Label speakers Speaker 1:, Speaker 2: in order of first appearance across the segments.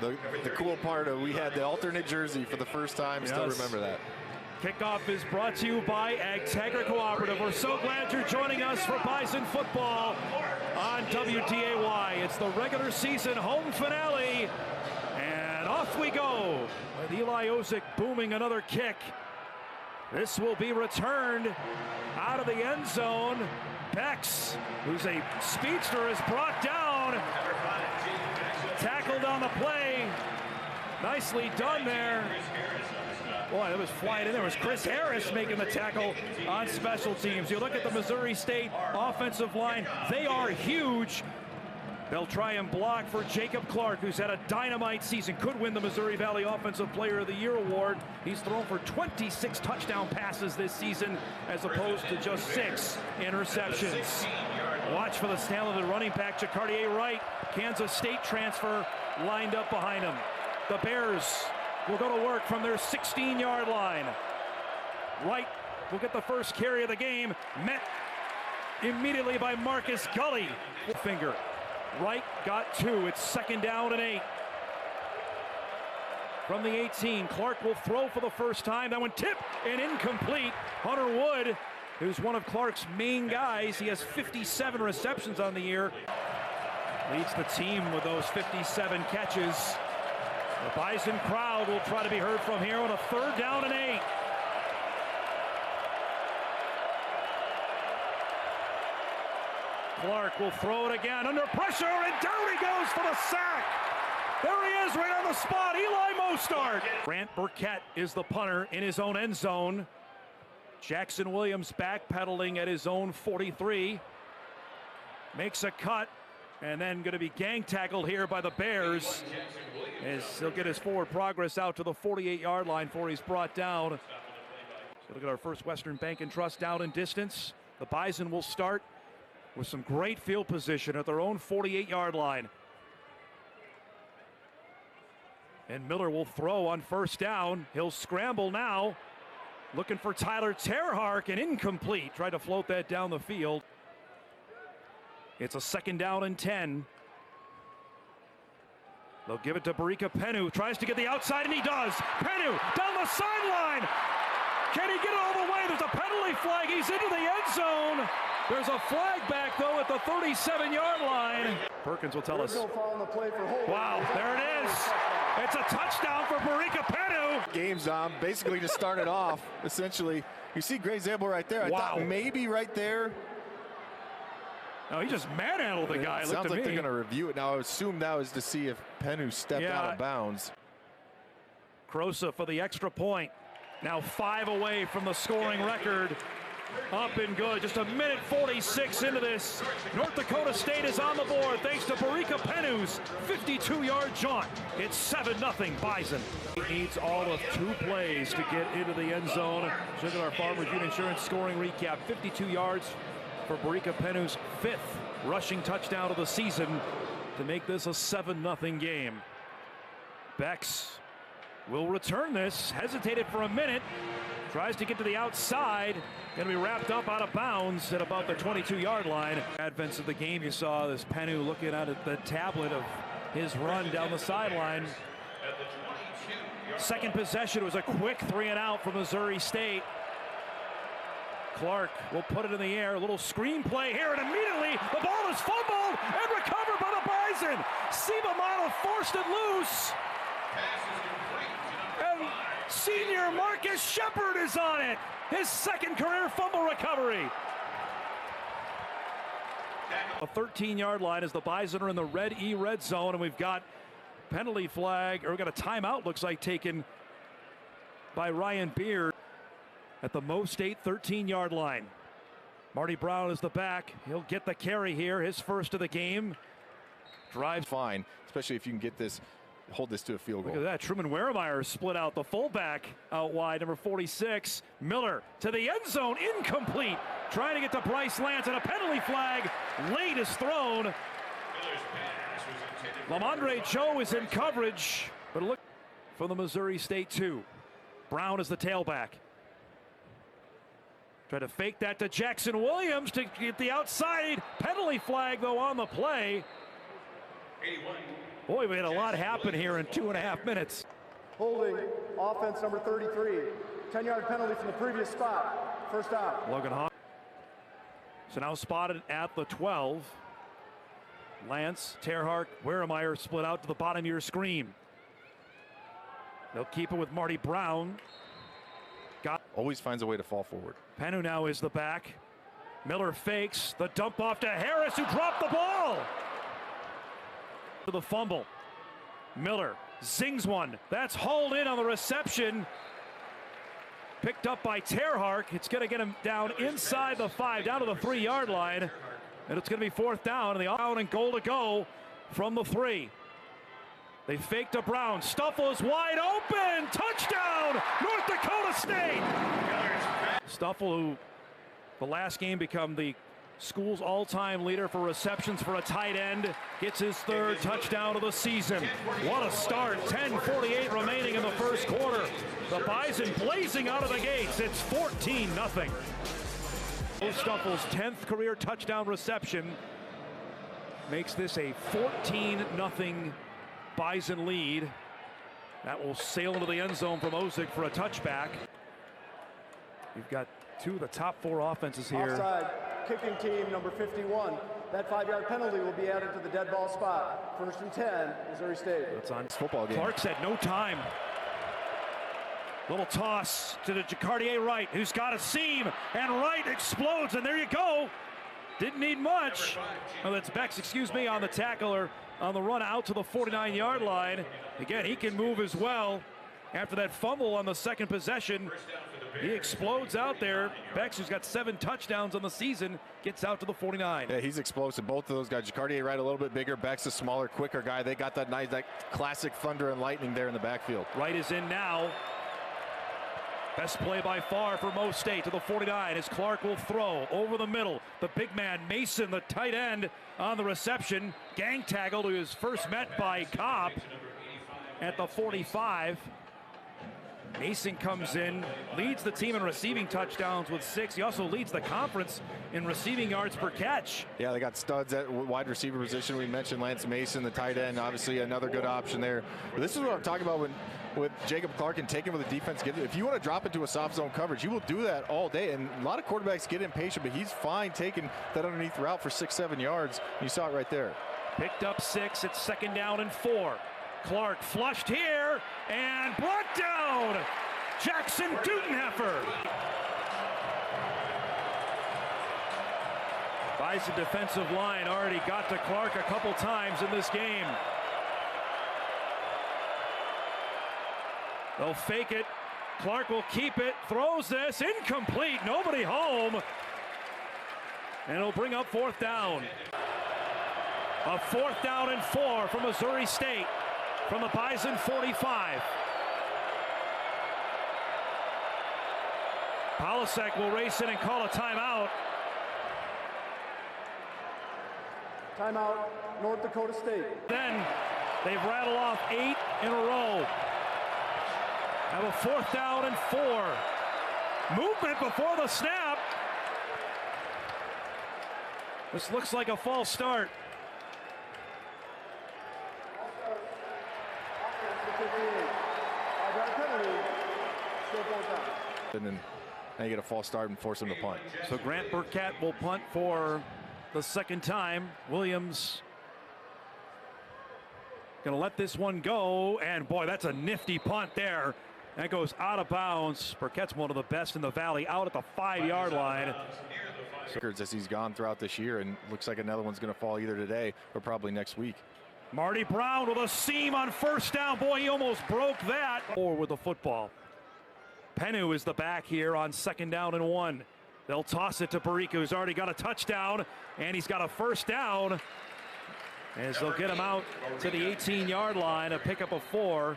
Speaker 1: The cool part of we had the alternate jersey for the first time. Yes. Still remember that.
Speaker 2: Kickoff is brought to you by Agtegra Cooperative. We're so glad you're joining us for Bison football on WDAY. It's the regular season home finale, and off we go with Eli Ozick booming another kick. This will be returned out of the end zone. Bex, who's a speedster, is brought down. Tackled on the play. Nicely done there. Boy, that was flying in. There was Chris Harris making the tackle on special teams. You look at the Missouri State offensive line, they are huge. They'll try and block for Jacob Clark, who's had a dynamite season, could win the Missouri Valley Offensive Player of the Year award. He's thrown for 26 touchdown passes this season, as opposed to just 6 interceptions. Watch for the talented running back, Jacardier Wright, Kansas State transfer, lined up behind him. The Bears will go to work from their 16-yard line. Wright will get the first carry of the game, met immediately by Marcus Gully. Finger. Wright got 2. It's 2nd down and 8. From the 18, Clark will throw for the first time. That one tipped and incomplete. Hunter Wood, who's one of Clark's main guys, he has 57 receptions on the year. Leads the team with those 57 catches. The Bison crowd will try to be heard from here on a 3rd down and 8. Clark will throw it again under pressure, and down he goes for the sack. There he is right on the spot, Eli Mostert. Grant Burkett is the punter in his own end zone. Jackson Williams backpedaling at his own 43. Makes a cut, and then going to be gang tackled here by the Bears, as he'll get his forward progress out to the 48-yard line before he's brought down. So look at our First Western Bank and Trust down in distance. The Bison will start with some great field position at their own 48-yard line. And Miller will throw on 1st down. He'll scramble now, looking for Tyler Terhark, and incomplete. Tried to float that down the field. It's a 2nd down and 10. They'll give it to Barika Penu. Tries to get the outside, and he does. Penu down the sideline. Can he get it all the way? There's a penalty flag. He's into the end zone. There's a flag back, though, at the 37-yard line. Perkins will tell us. Wow, there it is. It's a touchdown for Barika Penu.
Speaker 1: Game's basically just started off, essentially. You see Gray Zabel right there. I thought maybe right there.
Speaker 2: No, he just manhandled the guy.
Speaker 1: It sounds like they're going to review it now. I assume that was to see if Penu stepped out of bounds.
Speaker 2: Crosa for the extra point. Now 5 away from the scoring record. Up and good. Just 1:46 into this. North Dakota State is on the board thanks to Barika Penu's 52-yard jaunt. It's 7-0 Bison. He needs all of 2 plays to get into the end zone. Look at our Farmers Union Insurance scoring recap. 52 yards for Barika Penu's 5th rushing touchdown of the season to make this a 7-0 game. Bex will return this. Hesitated for a minute. Tries to get to the outside. Going to be wrapped up out of bounds at about the 22-yard line. Advents of the game, you saw this Penu looking at the tablet of his run down the sideline. Second possession was a quick 3-and-out from Missouri State. Clark will put it in the air. A little screen play here, and immediately the ball is fumbled and recovered by the Bison. Sibamano forced it loose. And senior Marcus Shepard is on it. His 2nd career fumble recovery. A 13-yard line as the Bison are in the red zone, and we've got penalty flag, or we've got a timeout, looks like, taken by Ryan Beard at the Mo State 13-yard line. Marty Brown is the back. He'll get the carry here, his first of the game. Drives
Speaker 1: fine, especially if you can get this, hold this to a field goal.
Speaker 2: Look at that. Truman Weremeyer split out the fullback out wide, number 46. Miller to the end zone, incomplete. Trying to get to Bryce Lance, and a penalty flag late is thrown. Lamondre Cho is in coverage, but look for the Missouri State 2. Brown is the tailback. Try to fake that to Jackson Williams to get the outside. Penalty flag, though, on the play. 81. Boy, we had a lot happen here in 2.5 minutes.
Speaker 3: Holding, offense number 33. 10-yard penalty from the previous spot. First out.
Speaker 2: Logan Hawk. So now spotted at the 12. Lance, Terhark, Weremeyer split out to the bottom of your screen. They'll keep it with Marty Brown.
Speaker 1: Always finds a way to fall forward.
Speaker 2: Penu now is the back. Miller fakes the dump off to Harris, who dropped the ball. To the fumble. Miller zings one. That's hauled in on the reception. Picked up by Terhark. It's going to get him down inside the 5, down to the 3-yard line. And it's going to be 4th down, and the out and goal to go from the 3. They faked to Brown. Stuffle is wide open. Touchdown, North Dakota State. Stuffle, who the last game become the school's all-time leader for receptions for a tight end, gets his 3rd touchdown of the season. What a start. 10:48 remaining in the first quarter. The Bison blazing out of the gates. It's 14-0. Stuffle's 10th career touchdown reception makes this a 14-0 Bison lead. That will sail into the end zone from Ozick for a touchback. You've got 2 of the top 4 offenses here.
Speaker 3: Offside, kicking team number 51. That 5-yard penalty will be added to the dead ball spot. 1st and 10, Missouri State.
Speaker 2: That's on
Speaker 1: Football game.
Speaker 2: Clark said no time. Little toss to the Jacardier Wright, who's got a seam, and Wright explodes, and there you go. Didn't need much. Oh, that's Bex, excuse me, on the tackle or on the run out to the 49-yard line. Again, he can move as well. After that fumble on the second possession, he explodes out there. Bex, who's got 7 touchdowns on the season, gets out to the 49.
Speaker 1: Yeah, he's explosive. Both of those guys. Jacardier Wright a little bit bigger. Bex a smaller, quicker guy. They got that nice, that classic thunder and lightning there in the backfield.
Speaker 2: Wright is in now. Best play by far for Mo State to the 49 as Clark will throw over the middle. The big man, Mason, the tight end on the reception. Gang tackled, who is first met by Cobb at the 45. Mason comes in, leads the team in receiving touchdowns with 6. He also leads the conference in receiving yards per catch.
Speaker 1: Yeah, they got studs at wide receiver position. We mentioned Lance Mason, the tight end, obviously another good option there. But this is what I'm talking about with Jacob Clark and taking with the defense. If you want to drop into a soft zone coverage, you will do that all day. And a lot of quarterbacks get impatient, but he's fine taking that underneath route for 6-7 yards. You saw it right there.
Speaker 2: Picked up 6. It's 2nd down and 4. Clark flushed here and brought down Jackson Dutenheffer. Bison defensive line already got to Clark a couple times in this game. They'll fake it. Clark will keep it, throws this, incomplete, nobody home. And it'll bring up 4th down. A 4th down and 4 from Missouri State. From the Bison 45. Polasek will race in and call a timeout.
Speaker 3: Timeout, North Dakota State.
Speaker 2: Then they've rattled off 8 in a row. Have a 4th down and 4. Movement before the snap. This looks like a false start.
Speaker 1: And then you get a false start and force him to punt.
Speaker 2: So Grant Burkett will punt for the 2nd time. Williams going to let this one go. And boy, that's a nifty punt there. That goes out of bounds. Burkett's one of the best in the Valley, out at the 5-yard line.
Speaker 1: As he's gone throughout this year, and looks like another one's going to fall either today or probably next week.
Speaker 2: Marty Brown with a seam on 1st down. Boy, he almost broke that. Or with the football. Penu is the back here on 2nd down and 1. They'll toss it to Barika, who's already got a touchdown, and he's got a 1st down. As they'll get him out to the 18-yard line, a pickup of 4.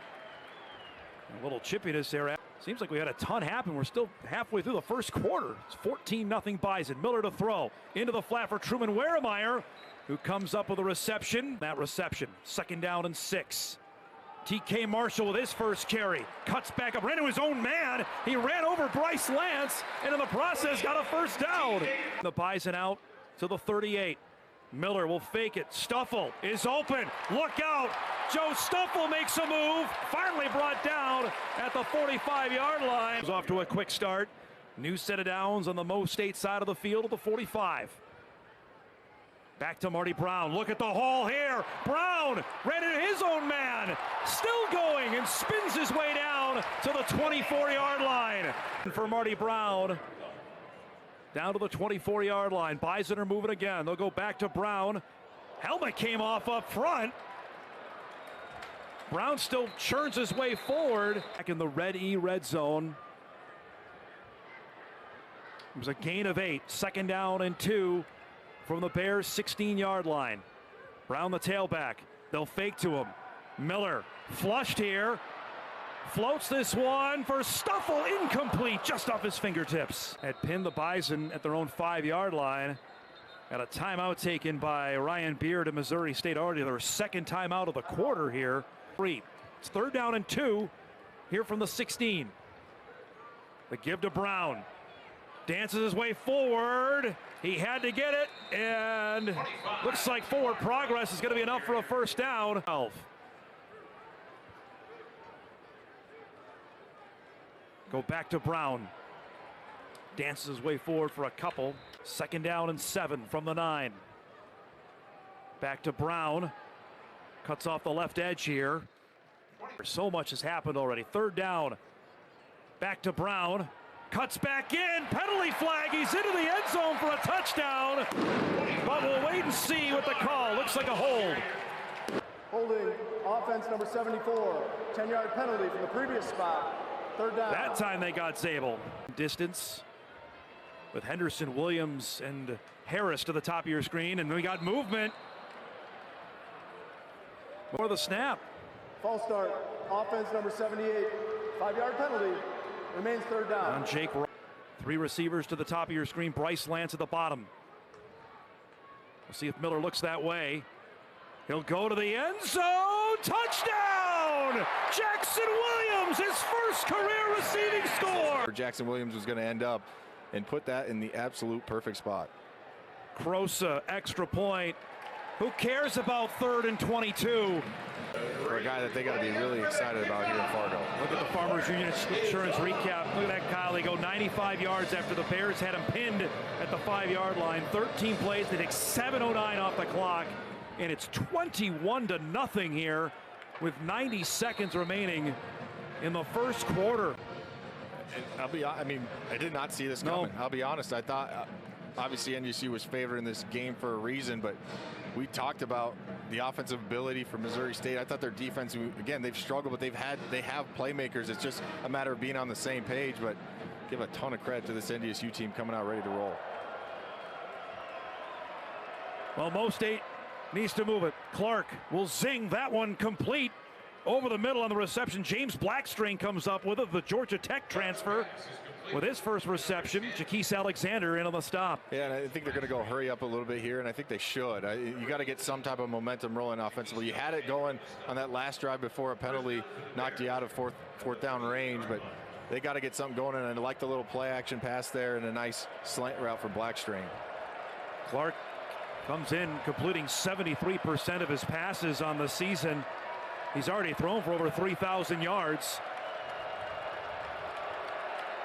Speaker 2: A little chippiness there. Seems like we had a ton happen. We're still halfway through the first quarter. It's 14-0 Bison. Miller to throw. Into the flat for Truman Weremeyer, who comes up with a reception. That reception, 2nd down and 6. TK Marshall with his first carry. Cuts back up, ran to his own man. He ran over Bryce Lance, and in the process got a 1st down. The Bison out to the 38. Miller will fake it. Stuffle is open. Look out. Joe Stuffle makes a move. Finally brought down at the 45-yard line. He's off to a quick start. New set of downs on the Mo State side of the field of the 45. Back to Marty Brown. Look at the haul here. Brown ran into his own man. Still going and spins his way down to the 24-yard line. For Marty Brown. Down to the 24-yard line. Bison are moving again. They'll go back to Brown. Helmet came off up front. Brown still churns his way forward. Back in the red zone. It was a gain of 8. 2nd down and 2 from the Bears' 16-yard line. Brown the tailback. They'll fake to him. Miller flushed here. Floats this one for Stuffle, incomplete, just off his fingertips. Had pinned the Bison at their own 5-yard line. Got a timeout taken by Ryan Beard of Missouri State, already their 2nd timeout of the quarter here. It's 3rd down and 2 here from the 16. The give to Brown. Dances his way forward. He had to get it, and looks like forward progress is going to be enough for a 1st down. Go back to Brown. Dances his way forward for a couple. 2nd down and 7 from the 9. Back to Brown. Cuts off the left edge here. So much has happened already. 3rd down. Back to Brown. Cuts back in. Penalty flag. He's into the end zone for a touchdown. But we'll wait and see what the call. Looks like a hold.
Speaker 3: Holding offense number 74. 10-yard penalty from the previous spot. 3rd down.
Speaker 2: That time they got Zabel. Distance with Henderson, Williams, and Harris to the top of your screen. And we got movement. More the snap.
Speaker 3: False start. Offense number 78. 5-yard penalty. Remains 3rd down.
Speaker 2: On Jake. 3 receivers to the top of your screen. Bryce Lance at the bottom. We'll see if Miller looks that way. He'll go to the end zone. Touchdown! Jackson Williams, his 1st career receiving score.
Speaker 1: Jackson Williams was going to end up and put that in the absolute perfect spot.
Speaker 2: Crosa, extra point. Who cares about 3rd and 22?
Speaker 1: For a guy that they got to be really excited about here in Fargo.
Speaker 2: Look at the Farmers Union Insurance recap. Look at that, Kyle. They go 95 yards after the Bears had him pinned at the 5-yard line. 13 plays. They take 7:09 off the clock. And it's 21-0 here with 90 seconds remaining in the 1st quarter.
Speaker 1: I mean, I did not see this coming. I'll be honest. I thought, obviously, NGC was favoring this game for a reason, but we talked about the offensive ability for Missouri State. I thought their defense, again, they've struggled, but they have playmakers. It's just a matter of being on the same page, but give a ton of credit to this NDSU team coming out ready to roll.
Speaker 2: Well, Mo State needs to move it. Clark will zing that one complete over the middle on the reception. James Blackstring comes up with it, the Georgia Tech transfer, with his 1st reception. Jaquise Alexander in on the stop.
Speaker 1: Yeah, and I think they're going to go hurry up a little bit here, and I think they should. You got to get some type of momentum rolling offensively. You had it going on that last drive before a penalty knocked you out of fourth down range, but they got to get something going, and I like the little play action pass there and a nice slant route for Blackstring.
Speaker 2: Clark comes in completing 73% of his passes on the season. He's already thrown for over 3,000 yards.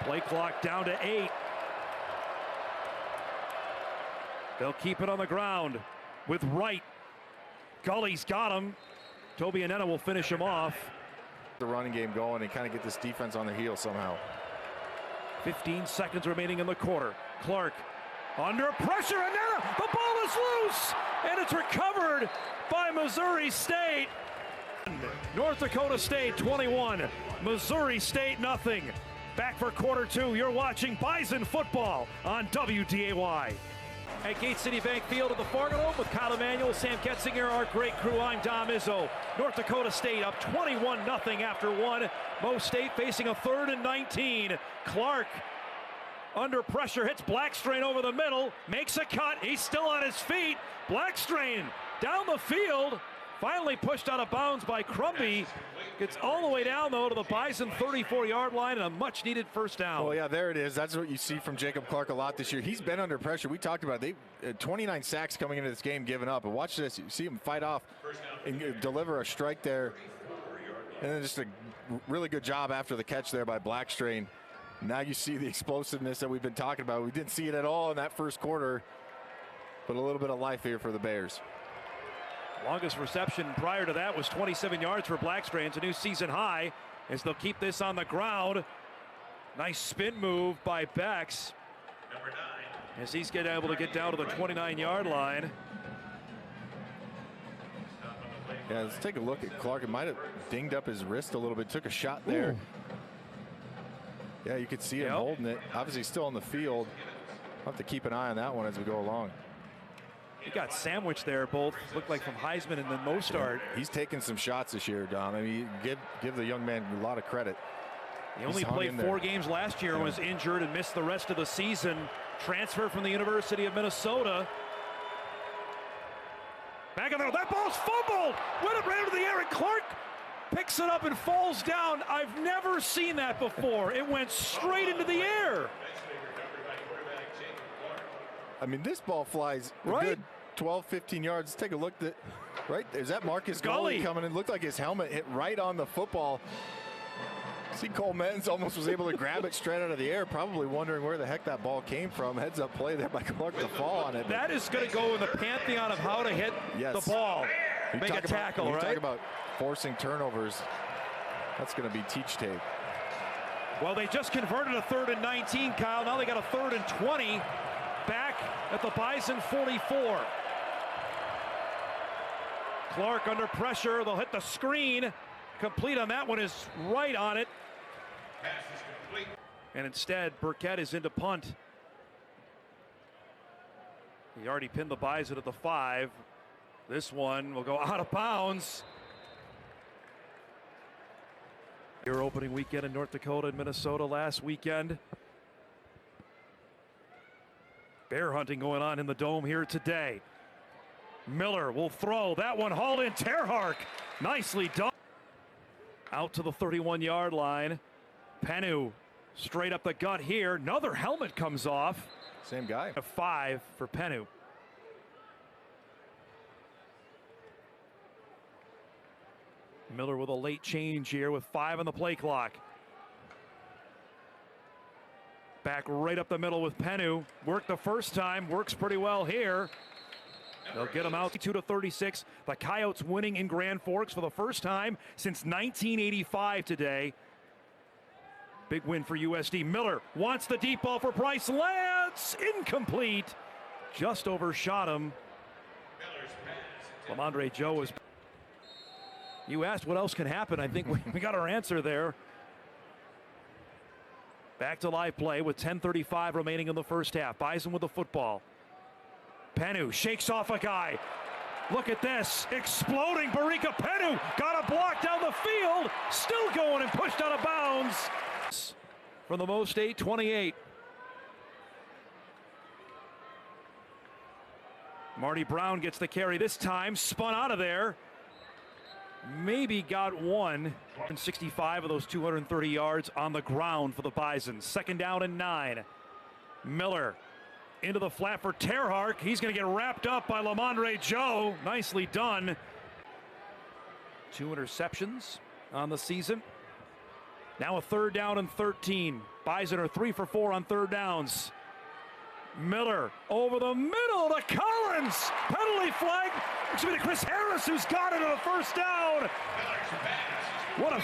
Speaker 2: Play clock down to 8. They'll keep it on the ground with Wright. Gully's got him. Toby Anena will finish him off.
Speaker 1: The running game going and kind of get this defense on their heels somehow.
Speaker 2: 15 seconds remaining in the quarter. Clark under pressure. Anena, the ball is loose, and it's recovered by Missouri State. North Dakota State 21, Missouri State nothing. Back for quarter 2. You're watching Bison football on WDAY. At Gate City Bank Field at the Fargo Dome with Kyle Emanuel, Sam Ketzinger, our great crew. I'm Dom Izzo. North Dakota State up 21-0 after 1. Mo State facing a 3rd and 19. Clark under pressure, hits Blackstring over the middle, makes a cut. He's still on his feet. Blackstring down the field Finally pushed out of bounds by Crumby. Gets all the way down, though, to the Bison 34-yard line and a much-needed first down.
Speaker 1: Well, yeah, there it is. That's what you see from Jacob Clark a lot this year. He's been under pressure. We talked about it. They 29 sacks coming into this game, given up. And watch this. You see him fight off and deliver a strike there. And then just a really good job after the catch there by Blackstrain. Now you see the explosiveness that we've been talking about. We didn't see it at all in that first quarter, but a little bit of life here for the Bears.
Speaker 2: Longest reception prior to that was 27 yards for Blackstrain. It's a new season high as they'll keep this on the ground. Nice spin move by Bex as he's able to get down to the 29-yard line.
Speaker 1: Yeah, let's take a look at Clark. It might have dinged up his wrist a little bit. Took a shot there. Ooh. Yeah, you could see him holding it. Obviously still on the field. We'll have to keep an eye on that one as we go along.
Speaker 2: He got sandwiched there. Both looked like from Heisman and then Mostert.
Speaker 1: He's taken some shots this year, Dom. I mean, give the young man a lot of credit.
Speaker 2: He only played 4 games last year and was injured and missed the rest of the season. Transfer from the University of Minnesota. Back in there, that ball's fumbled. Went up right into the air, and Clark picks it up and falls down. I've never seen that before. It went straight into the air.
Speaker 1: I mean, this ball flies a good 12, 15 yards. Let's take a look. Right there's that Marcus Gully coming in. Looked like his helmet hit right on the football. See, Cole Menz almost was able to grab it straight out of the air, probably wondering where the heck that ball came from. Heads up play there by Clark to fall on it.
Speaker 2: That is going to go in the pantheon of how to hit the ball. Make a tackle, right?
Speaker 1: Talk about forcing turnovers. That's going to be teach tape.
Speaker 2: Well, they just converted a 3rd and 19, Kyle. Now they got a 3rd and 20. Back at the Bison 44. Clark under pressure. They'll hit the screen. Complete on that one is right on it. And instead, Burkett is into punt. He already pinned the Bison at the 5. This one will go out of bounds. Your opening weekend in North Dakota and Minnesota last weekend. Bear hunting going on in the dome here today. Miller will throw. That one hauled in. Terhark, nicely done. Out to the 31-yard line. Penu straight up the gut here. Another helmet comes off.
Speaker 1: Same guy.
Speaker 2: A 5 for Penu. Miller with a late change here with 5 on the play clock. Back right up the middle with Penu. Worked the first time. Works pretty well here. They'll get him out 2-36. The Coyotes winning in Grand Forks for the first time since 1985 today. Big win for USD. Miller wants the deep ball for Bryce Lance. Incomplete. Just overshot him. Lamondre Joe was. You asked what else can happen. I think we got our answer there. Back to live play with 10:35 remaining in the first half. Bison with the football. Penu shakes off a guy. Look at this. Exploding Barika Penu. Got a block down the field. Still going and pushed out of bounds. From the Mo State 28. Marty Brown gets the carry this time. Spun out of there. Maybe got one. 65 of those 230 yards on the ground for the Bison. 2nd down and 9. Miller into the flat for Terhark. He's going to get wrapped up by Lamondre Joe. Nicely done. 2 interceptions on the season. Now a 3rd down and 13. Bison are 3 for 4 on 3rd downs. Miller over the middle to Collins. Penalty flag. It's going to be Chris Harris who's got it on a 1st down. What a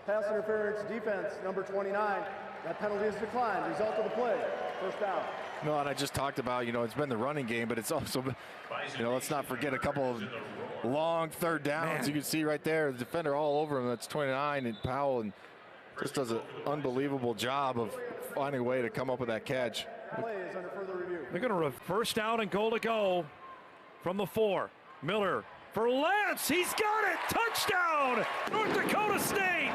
Speaker 3: pass interference defense, number 29. That penalty is declined. Result of the play, 1st down.
Speaker 1: No, and I just talked about, it's been the running game, but it's also, let's not forget a couple of long 3rd downs. Man. You can see right there, the defender all over him. That's 29, and Powell and just does an unbelievable job of finding a way to come up with that catch.
Speaker 3: Play is under further review.
Speaker 2: They're going to 1st down and goal to go from the 4. Miller for Lance. He's got it. Touchdown, North Dakota State.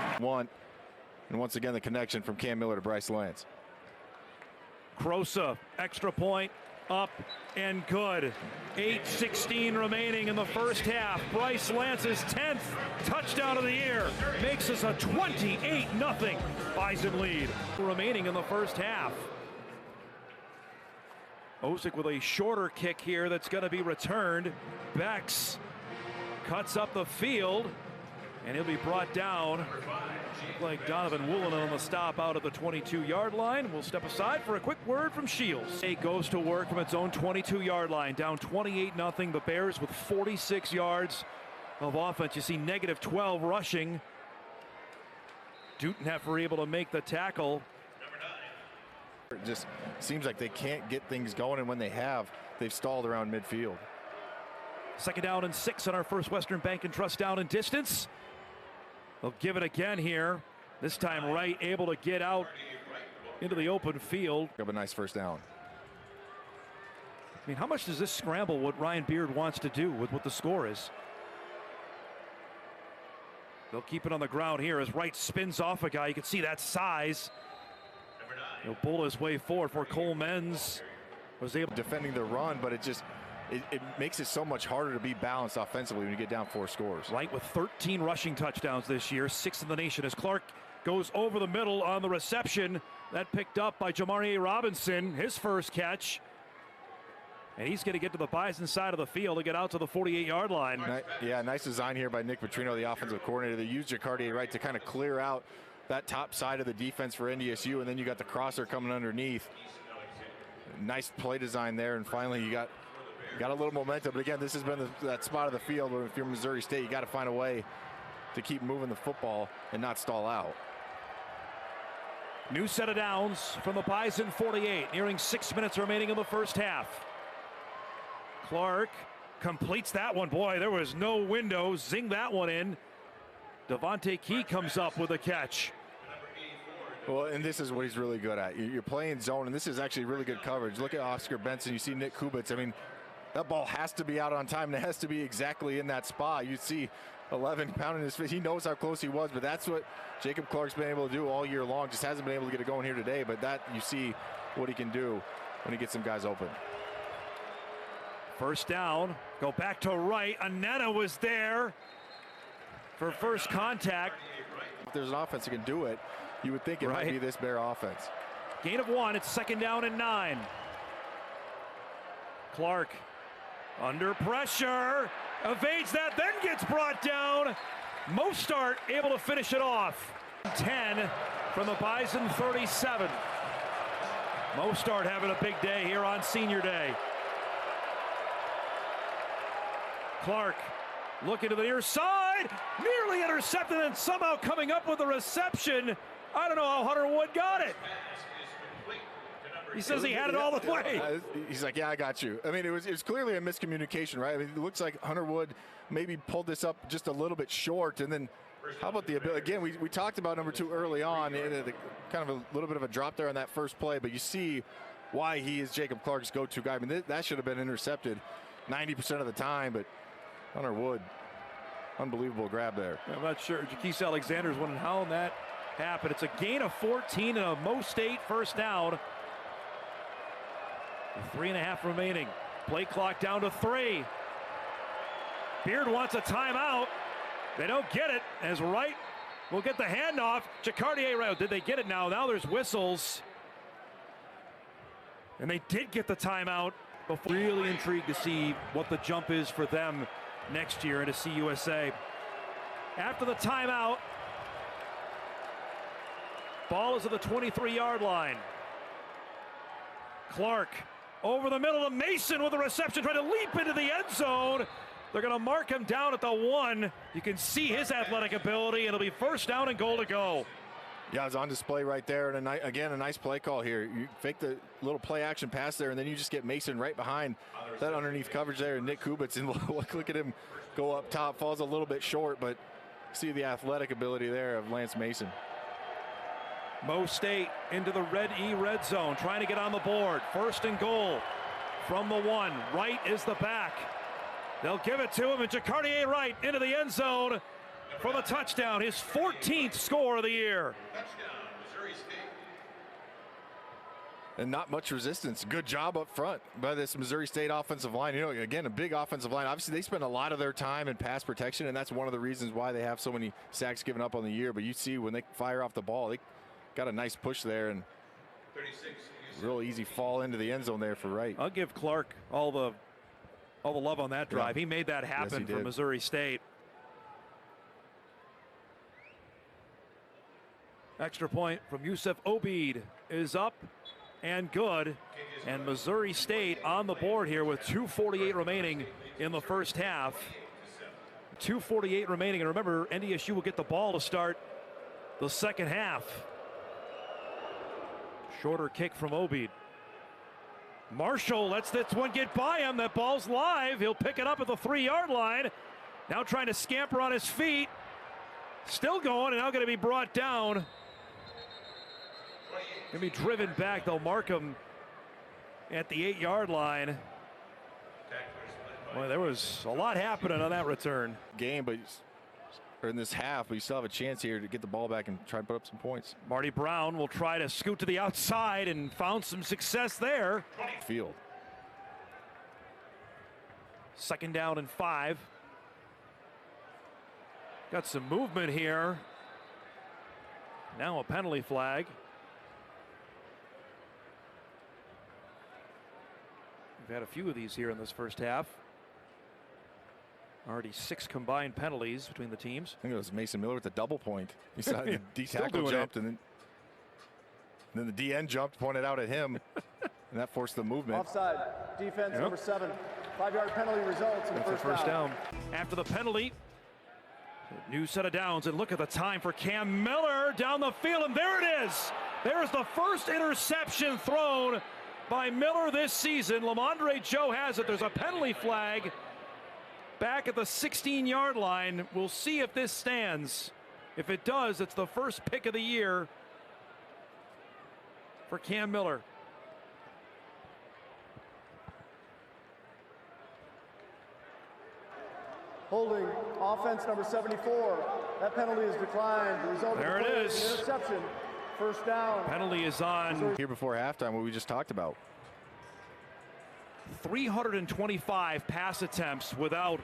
Speaker 1: And once again, the connection from Cam Miller to Bryce Lance.
Speaker 2: Crosa, extra point up and good. 8:16 remaining in the first half. Bryce Lance's 10th touchdown of the year makes us a 28-0 Bison lead. Remaining in the first half. Osick with a shorter kick here that's going to be returned. Bex cuts up the field, and he'll be brought down. Like Donovan Woolen on the stop out at the 22-yard line. We'll step aside for a quick word from Shields. State goes to work from its own 22-yard line, down 28-0. The Bears with 46 yards of offense. You see -12 rushing. Dutenheffer able to make the tackle.
Speaker 1: It just seems like they can't get things going, and when they have, they've stalled around midfield.
Speaker 2: 2nd down and 6 on our First Western Bank and Trust down and distance. They'll give it again here. This time Wright able to get out into the open field.
Speaker 1: Have a nice first down.
Speaker 2: I mean, how much does this scramble what Ryan Beard wants to do with what the score is? They'll keep it on the ground here as Wright spins off a guy. You can see that size. He'll pull his way forward for Cole Menz. Was able
Speaker 1: defending the run, but it makes it so much harder to be balanced offensively when you get down 4 scores.
Speaker 2: Wright with 13 rushing touchdowns this year, 6th in the nation, as Clark goes over the middle on the reception. That picked up by Jamarie Robinson, his first catch. And he's going to get to the Bison side of the field to get out to the 48-yard line.
Speaker 1: Yeah, nice design here by Nick Petrino, the offensive coordinator. They used Jacardier Wright to kind of clear out that top side of the defense for NDSU, and then you got the crosser coming underneath. Nice play design there, and finally you got a little momentum. But again, this has been that spot of the field where if you're Missouri State, you got to find a way to keep moving the football and not stall out.
Speaker 2: New set of downs from the Bison 48, nearing 6 minutes remaining in the first half. Clark completes that one. Boy, there was no window. Zing that one in. Devontae Key comes up with a catch.
Speaker 1: Well, and this is what he's really good at. You're playing zone, and this is actually really good coverage. Look at Oscar Benson. You see Nick Kubitz. I mean, that ball has to be out on time, and it has to be exactly in that spot. You see 11 pounding his face. He knows how close he was, but that's what Jacob Clark's been able to do all year long. Just hasn't been able to get it going here today, but that you see what he can do when he gets some guys open.
Speaker 2: First down, go back to Wright. Aneta was there for first contact.
Speaker 1: If there's an offense that can do it, you would think it might be this Bear offense.
Speaker 2: Gain of 1, it's 2nd down and 9. Clark under pressure, evades that, then gets brought down. Mostart able to finish it off. 10 from the Bison 37. Mostart having a big day here on Senior Day. Clark looking to the near side, nearly intercepted, and somehow coming up with a reception. I don't know how Hunter Wood got it. He says he had it all the way.
Speaker 1: He's like, yeah, I got you. I mean, it was clearly a miscommunication, right? I mean, it looks like Hunter Wood maybe pulled this up just a little bit short, and then how about the ability? Again, we talked about number 2 early on, kind of a little bit of a drop there on that first play, but you see why he is Jacob Clark's go-to guy. I mean, that should have been intercepted 90% of the time, but Hunter Wood, unbelievable grab there.
Speaker 2: I'm not sure. Jaquise Alexander's wondering how that happened. It's a gain of 14 and a Mo State first down. 3.5 remaining. Play clock down to 3. Beard wants a timeout. They don't get it as Wright will get the handoff. Jacardier Wright. Did they get it now? Now there's whistles. And they did get the timeout before. Really intrigued to see what the jump is for them next year into CUSA. After the timeout, ball is at the 23-yard line. Clark over the middle of Mason with a reception, trying to leap into the end zone. They're going to mark him down at the 1. You can see his athletic ability, and it'll be first down and goal to go.
Speaker 1: Yeah, it's on display right there, and again, a nice play call here. You fake the little play action pass there, and then you just get Mason right behind that underneath coverage there, and Nick Kubitz, and look at him go up top, falls a little bit short, but see the athletic ability there of Lance Mason.
Speaker 2: Mo State into the red zone, trying to get on the board. First and goal from the 1. Wright is the back. They'll give it to him, and Jacardier Wright into the end zone for the touchdown, his 14th score of the year.
Speaker 1: And not much resistance. Good job up front by this Missouri State offensive line. You know, again, a big offensive line. Obviously, they spend a lot of their time in pass protection, and that's one of the reasons why they have so many sacks given up on the year. But you see when they fire off the ball, they got a nice push there and real easy fall into the end zone there for Wright.
Speaker 2: I'll give Clark all the love on that drive. Yeah. He made that happen for Missouri State. Extra point from Yusuf Obeid is up and good, and Missouri State on the board here with 2:48 remaining in the first half. 2:48 remaining, and remember, NDSU will get the ball to start the second half. Shorter kick from Obeid. Marshall lets this one get by him. That ball's live. He'll pick it up at the 3-yard line. Now trying to scamper on his feet. Still going, and now going to be brought down. Going to be driven back. They'll mark him at the 8-yard line. Boy, there was a lot happening on that return.
Speaker 1: Game, but or in this half, but you still have a chance here to get the ball back and try to put up some points.
Speaker 2: Marty Brown will try to scoot to the outside and found some success there.
Speaker 1: Field.
Speaker 2: 2nd down and 5. Got some movement here. Now a penalty flag. We've had a few of these here in this first half. Already 6 combined penalties between the teams.
Speaker 1: I think it was Mason Miller with the double point. He saw the D tackle jumped, and then the DN jumped, pointed out at him, and that forced the movement.
Speaker 3: Offside. Defense number 7. 5-yard penalty results in the first down.
Speaker 2: After the penalty, new set of downs, and look at the time for Cam Miller down the field, and there it is. There's the first interception thrown by Miller this season. Lamondre Joe has it. There's a penalty flag back at the 16-yard line. We'll see if this stands. If it does, it's the first pick of the year for Cam Miller.
Speaker 3: Holding offense number 74. That penalty is declined. The result
Speaker 2: there
Speaker 3: of the
Speaker 2: it is.
Speaker 3: Interception. First down.
Speaker 2: Penalty is on.
Speaker 1: Here before halftime, what we just talked about.
Speaker 2: 325 pass attempts without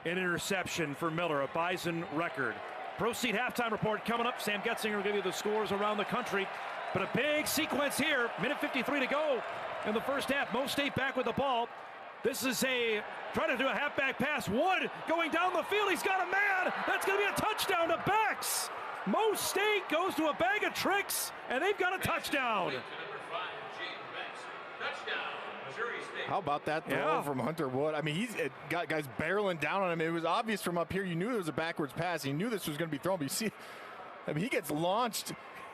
Speaker 2: an interception for Miller, a Bison record. Proceed halftime report coming up. Sam Getzinger will give you the scores around the country. But a big sequence here. Minute 53 to go in the first half. Mo State back with the ball. This is trying to do a halfback pass. Wood going down the field. He's got a man. That's going to be a touchdown to Bex. Mo State goes to a bag of tricks, and they've got a touchdown.
Speaker 1: How about that throw from Hunter Wood? I mean, he's got guys barreling down on him. It was obvious from up here. You knew it was a backwards pass. You knew this was going to be thrown. But you see, I mean, he gets launched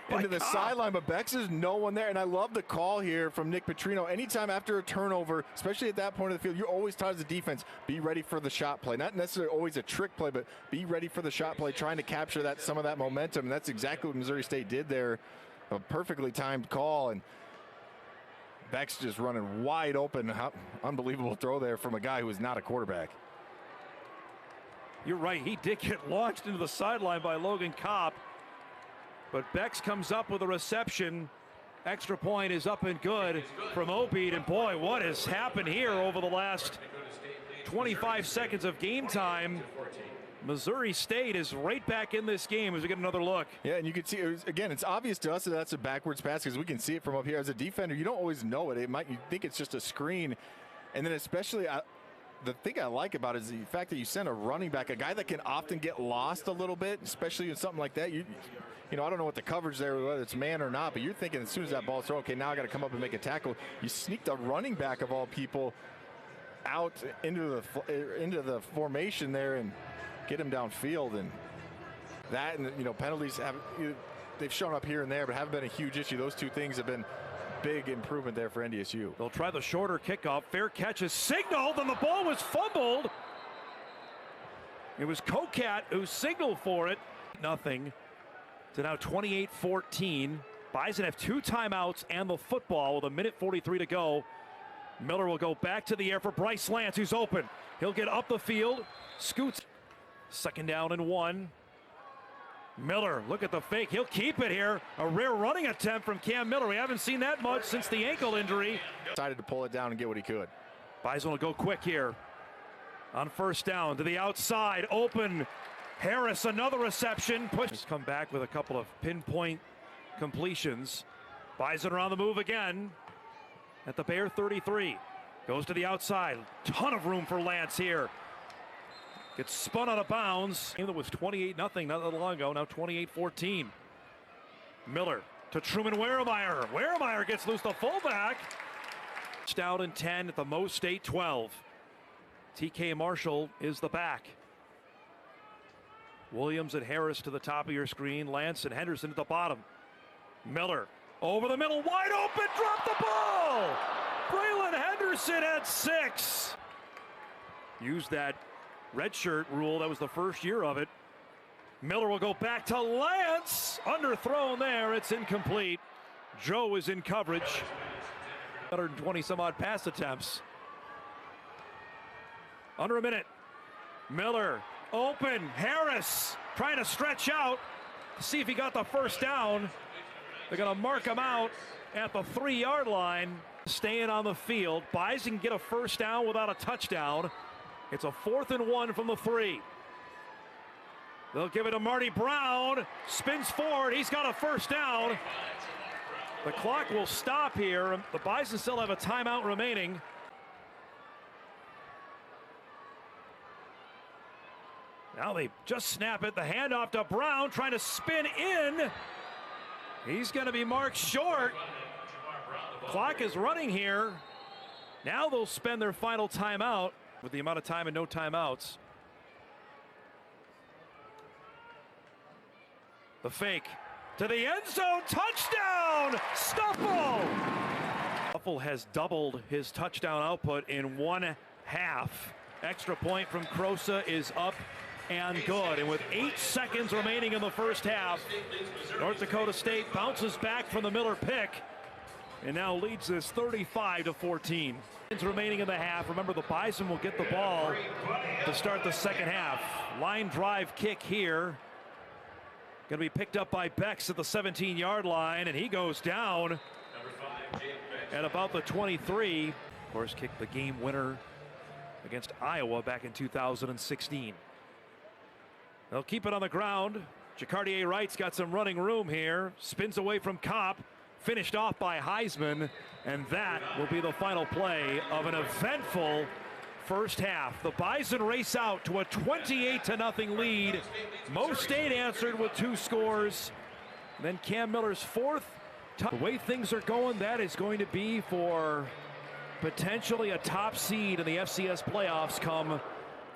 Speaker 1: into the sideline, but Bex is no one there. And I love the call here from Nick Petrino. Anytime after a turnover, especially at that point of the field, you're always taught as a defense, be ready for the shot play. Not necessarily always a trick play, but be ready for the shot play, trying to capture some of that momentum. And that's exactly what Missouri State did there. A perfectly timed call, and Bex just running wide open. Unbelievable throw there from a guy who is not a quarterback.
Speaker 2: You're right. He did get launched into the sideline by Logan Kopp. But Bex comes up with a reception. Extra point is up and good from Obeid. And boy, what has happened here over the last 25 seconds of game time? Missouri State is right back in this game as we get another look.
Speaker 1: Yeah, and you can see, again, it's obvious to us that that's a backwards pass because we can see it from up here. As a defender, you don't always know it. You think it's just a screen. And then especially, the thing I like about it is the fact that you send a running back, a guy that can often get lost a little bit, especially in something like that. You know, I don't know what the coverage there, whether it's man or not, but you're thinking as soon as that ball's thrown, okay, now I got to come up and make a tackle. You sneak the running back of all people out into the formation there and get him downfield. And that, and you know, penalties they've shown up here and there, but haven't been a huge issue. Those two things have been big improvement there for NDSU.
Speaker 2: They'll try the shorter kickoff. Fair catch is signaled, and the ball was fumbled. It was Kokat who signaled for it. Nothing. To now 28-14. Bison have 2 timeouts and the football with 1:43 to go. Miller will go back to the air for Bryce Lance, who's open. He'll get up the field, scoots. 2nd down and 1. Miller, look at the fake. He'll keep it here. A rare running attempt from Cam Miller. We haven't seen that much since the ankle injury.
Speaker 1: Decided to pull it down and get what he could.
Speaker 2: Bison will go quick here. On first down to the outside. Open. Harris, another reception. Push. He's come back with a couple of pinpoint completions. Bison around the move again. At the Bear 33. Goes to the outside. Ton of room for Lance here. Gets spun out of bounds. Game that was 28-0 not that long ago. Now 28-14. Miller to Truman Weremeyer. Weremeyer gets loose, the fullback. Touchdown in 10 at the Mo State 12. TK Marshall is the back. Williams and Harris to the top of your screen. Lance and Henderson at the bottom. Miller over the middle, wide open, drop the ball. Braylon Henderson at 6. Used that redshirt rule. That was the first year of it. Miller will go back to Lance. Underthrown there. It's incomplete. Joe is in coverage. 120 some odd pass attempts. Under a minute. Miller open. Harris trying to stretch out to see if he got the first down. They're going to mark him out at the 3-yard line. Staying on the field. Bison get a first down without a touchdown. It's a 4th and 1 from the 3. They'll give it to Marty Brown. Spins forward. He's got a first down. The clock will stop here. The Bison still have a timeout remaining. Now they just snap it. The handoff to Brown, trying to spin in. He's going to be marked short. Clock is running here. Now they'll spend their final timeout with the amount of time and no timeouts. The fake to the end zone, touchdown, Stuffle. Stuffle has doubled his touchdown output in 1 half. Extra point from Crosa is up and good. And with 8 seconds remaining in the first half, North Dakota State bounces back from the Miller pick and now leads this 35-14. Remaining in the half. Remember, the Bison will get the ball to start the second half. Line drive kick here. Going to be picked up by Bex at the 17-yard line, and he goes down at about the 23. Of course, kicked the game winner against Iowa back in 2016. They'll keep it on the ground. Jacardier Wright's got some running room here. Spins away from Kopp. Finished off by Heisman, and that will be the final play of an eventful first half. The Bison race out to a 28-0 lead. Mo State answered with 2 scores. And then Cam Miller's 4th. The way things are going, that is going to be for potentially a top seed in the FCS playoffs come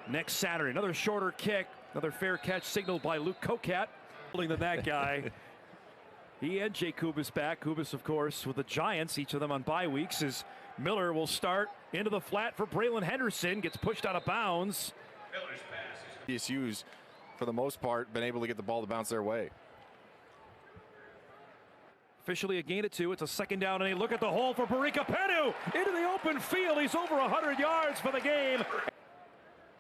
Speaker 2: next Saturday. Another shorter kick, another fair catch signaled by Luke Kocat. Holding than that guy. He and Jay Kubas back. Kubas, of course, with the Giants, each of them on bye weeks, as Miller will start into the flat for Braylon Henderson. Gets pushed out of bounds.
Speaker 1: DSU's, for the most part, been able to get the ball to bounce their way.
Speaker 2: Officially a gain of 2. It's a 2nd down, and a look at the hole for Barika Penu into the open field. He's over 100 yards for the game. Of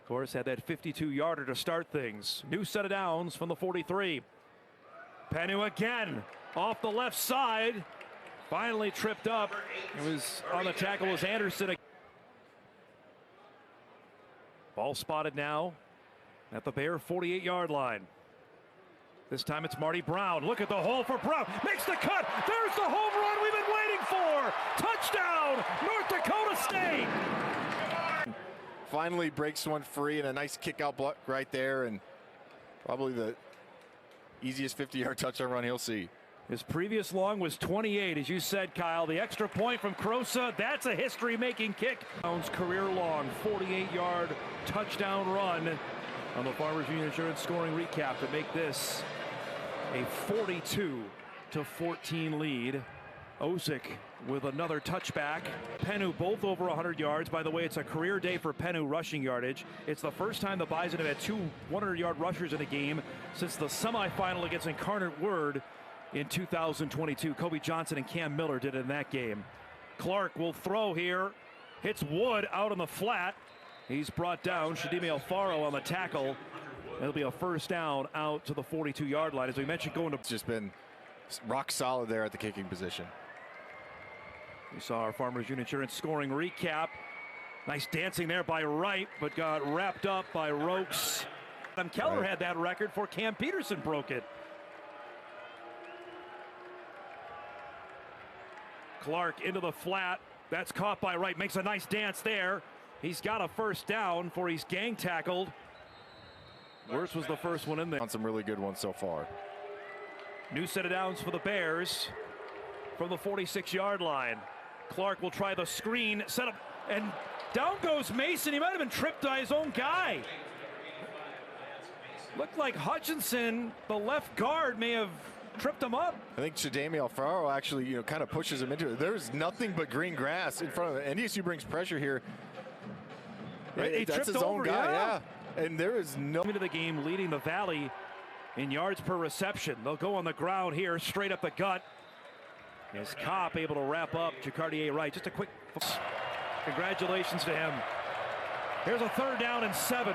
Speaker 2: course, had that 52-yarder to start things. New set of downs from the 43. Penu again off the left side. Finally tripped up. It was on the tackle was Anderson. Ball spotted now at the Bear 48-yard line. This time it's Marty Brown. Look at the hole for Brown. Makes the cut. There's the home run we've been waiting for. Touchdown, North Dakota State.
Speaker 1: Finally breaks one free, and a nice kick out block right there, and probably the easiest 50-yard touchdown run he'll see.
Speaker 2: His previous long was 28, as you said, Kyle. The extra point from Crosa, that's a history-making kick. Brown's career long 48-yard touchdown run on the Farmers Union Insurance scoring recap to make this a 42-14 lead. Ozick with another touchback. Penu both over 100 yards. By the way, it's a career day for Penu rushing yardage. It's the first time the Bison have had 2 100-yard rushers in a game since the semifinal against Incarnate Word in 2022. Kobe Johnson and Cam Miller did it in that game. Clark will throw here. Hits Wood out on the flat. He's brought down. Shadimi Alfaro on the tackle. It'll be a first down out to the 42-yard line. As we mentioned, going to...
Speaker 1: It's just been rock solid there at the kicking position.
Speaker 2: We saw our Farmers Union Insurance scoring recap. Nice dancing there by Wright, but got wrapped up by Rokes. Keller had that record for Cam Peterson broke it. Clark into the flat. That's caught by Wright. Makes a nice dance there. He's got a first down for he's gang tackled. Worst was the first one in there.
Speaker 1: On some really good ones so far.
Speaker 2: New set of downs for the Bears from the 46-yard line. Clark will try the screen, set up, and down goes Mason. He might have been tripped by his own guy. Looked like Hutchinson, the left guard, may have tripped him up.
Speaker 1: I think Shadami Alfaro actually, kind of pushes him into it. There's nothing but green grass in front of it. NDSU brings pressure here.
Speaker 2: He
Speaker 1: That's his own guy, yeah. And there is no...
Speaker 2: Into the game, leading the Valley in yards per reception. They'll go on the ground here, straight up the gut. Is Kopp able to wrap up Jacardier Wright? Just a quick... Congratulations to him. Here's a third down and 7.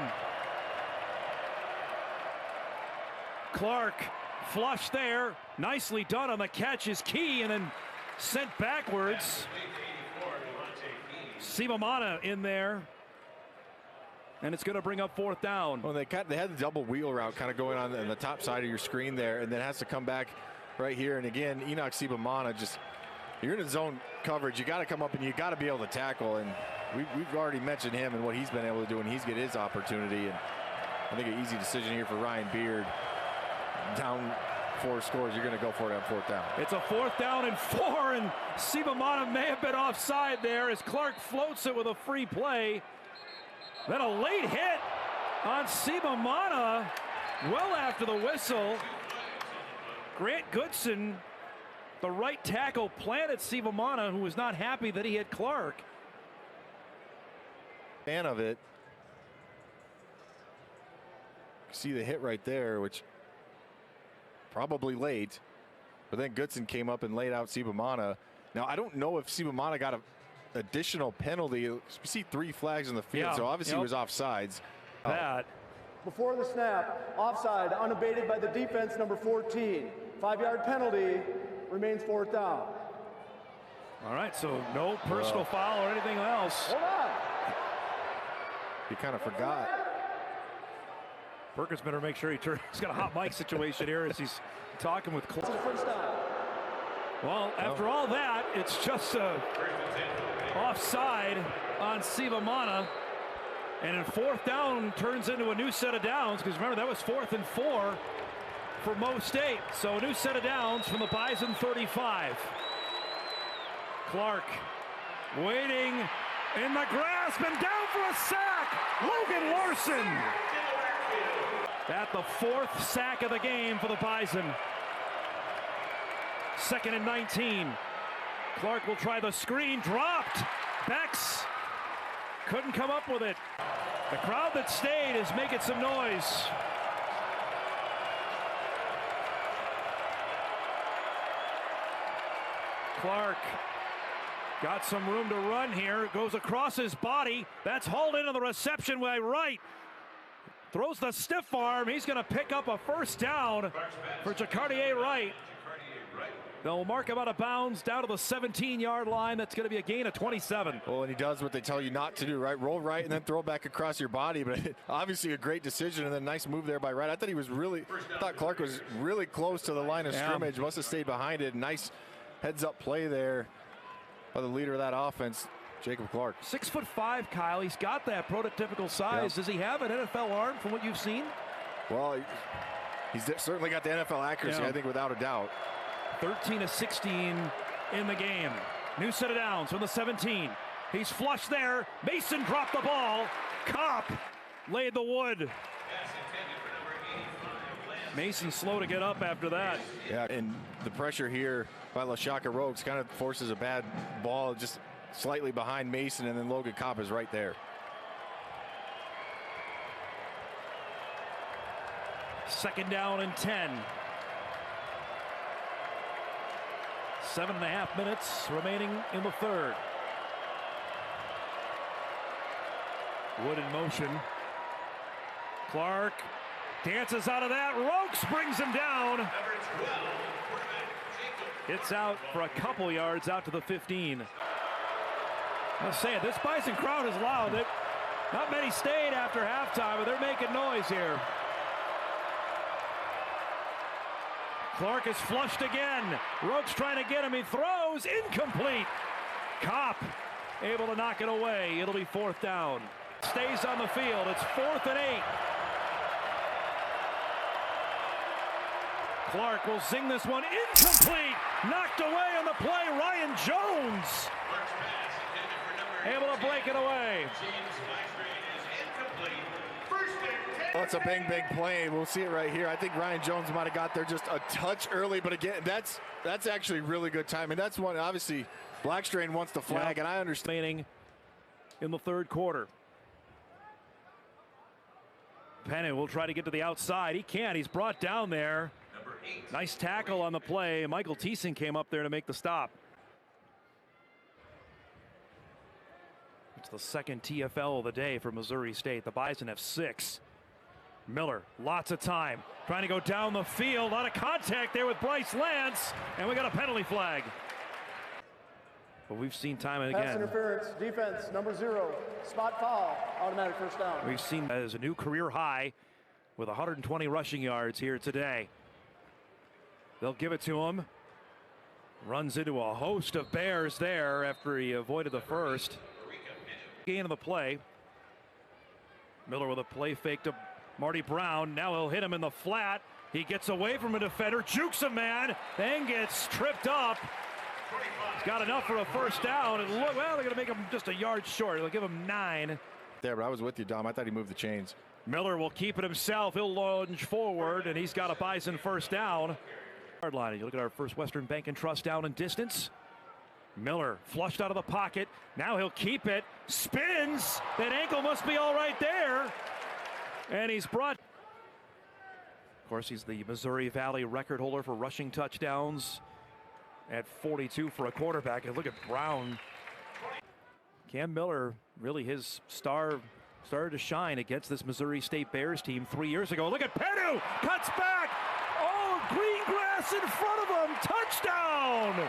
Speaker 2: Clark flush there. Nicely done on the catch is key and then sent backwards. Sivamana in there. And it's going to bring up fourth down.
Speaker 1: Well, they had the double wheel route kind of going on the top side of your screen there, and then it has to come back right here. And again, Enoch Sivamana, just you're in a zone coverage. You got to come up and you got to be able to tackle. And we've already mentioned him and what he's been able to do, and he's get his opportunity. And I think an easy decision here for Ryan Beard. Down 4 scores, you're going to go for it on fourth down.
Speaker 2: It's a 4th down and 4, and Sivamana may have been offside there as Clark floats it with a free play. Then a late hit on Sivamana well after the whistle. Grant Goodson, the right tackle, planted Sivamana, who was not happy that he hit Clark.
Speaker 1: Fan of it. See the hit right there, which probably late, but then Goodson came up and laid out Sivamana. Now, I don't know if Sivamana got an additional penalty. You see 3 flags in the field, so obviously he was offsides.
Speaker 2: That.
Speaker 3: Before the snap, offside, unabated by the defense, number 14. 5-yard penalty, remains fourth down.
Speaker 2: All right, so no personal foul or anything else.
Speaker 3: Hold on.
Speaker 1: He kind of forgot.
Speaker 2: Perkins better make sure he's got a hot mic situation here as he's talking with Clark.
Speaker 3: First down.
Speaker 2: Well, after all that, it's just offside on Sivamana. And in fourth down turns into a new set of downs, because remember, that was 4th and 4 for Mo State. So a new set of downs from the Bison 35. Clark waiting in the grasp and down for a sack. Logan Larson. At the 4th sack of the game for the Bison. 2nd and 19. Clark will try the screen, dropped. Bex couldn't come up with it. The crowd that stayed is making some noise. Clark got some room to run here. Goes across his body. That's hauled into the reception by Wright. Throws the stiff arm. He's going to pick up a first down for Jacardier Wright. They'll mark him out of bounds down to the 17-yard line. That's going to be a gain of 27.
Speaker 1: Well, and he does what they tell you not to do, right? Roll right and then throw back across your body. But obviously a great decision and then nice move there by Wright. I thought Clark was really close to the line of scrimmage. Must have stayed behind it. Nice heads-up play there by the leader of that offense, Jacob Clark.
Speaker 2: 6'5", Kyle. He's got that prototypical size. Does he have an NFL arm from what you've seen?
Speaker 1: Well, he's certainly got the NFL accuracy, I think, without a doubt.
Speaker 2: 13 of 16 in the game. New set of downs from the 17. He's flushed there. Mason dropped the ball. Kopp laid the wood. Mason slow to get up after that.
Speaker 1: Yeah, and the pressure here by LaShaka Rogues kind of forces a bad ball just slightly behind Mason, and then Logan Kopp is right there.
Speaker 2: Second down and 10. 7.5 minutes remaining in the third. Wood in motion. Clark Dances out of that. Rokes brings him down. It's out for a couple yards out to the 15. I'll say it, this Bison crowd is loud. Not many stayed after halftime, but they're making noise here. Clark is flushed again. Rokes trying to get him. He throws. Incomplete. Kopp able to knock it away. It'll be 4th down. Stays on the field. It's 4th and 8. Clark will zing this one. Incomplete. Knocked away on the play. Ryan Jones able to break it away.
Speaker 1: Well, it's a bang play. We'll see it right here. I think Ryan Jones might have got there just a touch early, but again, that's actually really good timing. That's one, obviously, Blackstrain wants the flag, and I understand.
Speaker 2: In the 3rd quarter. Penny will try to get to the outside. He can't. He's brought down there. Nice tackle on the play. Michael Thiessen came up there to make the stop. It's the 2nd TFL of the day for Missouri State. The Bison have 6. Miller, lots of time, trying to go down the field. A lot of contact there with Bryce Lance, and we got a penalty flag. But we've seen time and again.
Speaker 3: Pass interference, defense, number 0, spot foul, automatic 1st down.
Speaker 2: We've seen that as a new career high with 120 rushing yards here today. They'll give it to him. Runs into a host of Bears there after he avoided the first. Gain of the play. Miller with a play fake to Marty Brown. Now he'll hit him in the flat. He gets away from a defender, jukes a man, then gets tripped up. He's got enough for a 1st down. And look, well, they're going to make him just a yard short. They'll give him 9.
Speaker 1: There, but I was with you, Dom. I thought he moved the chains.
Speaker 2: Miller will keep it himself. He'll lunge forward, and he's got a Bison 1st down. Yard line. You look at our First Western Bank and Trust down in distance. Miller flushed out of the pocket. Now he'll keep it. Spins. That ankle must be all right there. And he's brought. Of course, he's the Missouri Valley record holder for rushing touchdowns at 42 for a quarterback. And look at Brown. Cam Miller, really his star, started to shine against this Missouri State Bears team 3 years ago. Look at Penu. Cuts back. Oh, green grass in front of him. Touchdown.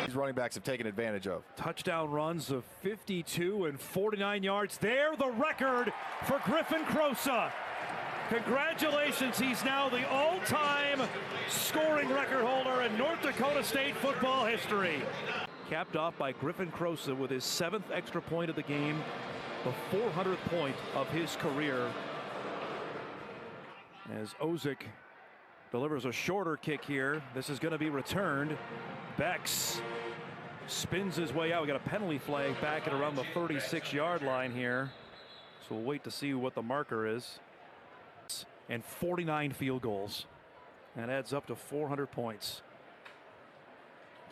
Speaker 1: These running backs have taken advantage of.
Speaker 2: Touchdown runs of 52 and 49 yards. There, the record for Griffin Crosa. Congratulations, he's now the all-time scoring record holder in North Dakota State football history. Capped off by Griffin Crosa with his 7th extra point of the game, the 400th point of his career. As Ozick delivers a shorter kick here, this is going to be returned. Bex spins his way out. We got a penalty flag back at around the 36-yard line here. So we'll wait to see what the marker is. And 49 field goals. That adds up to 400 points.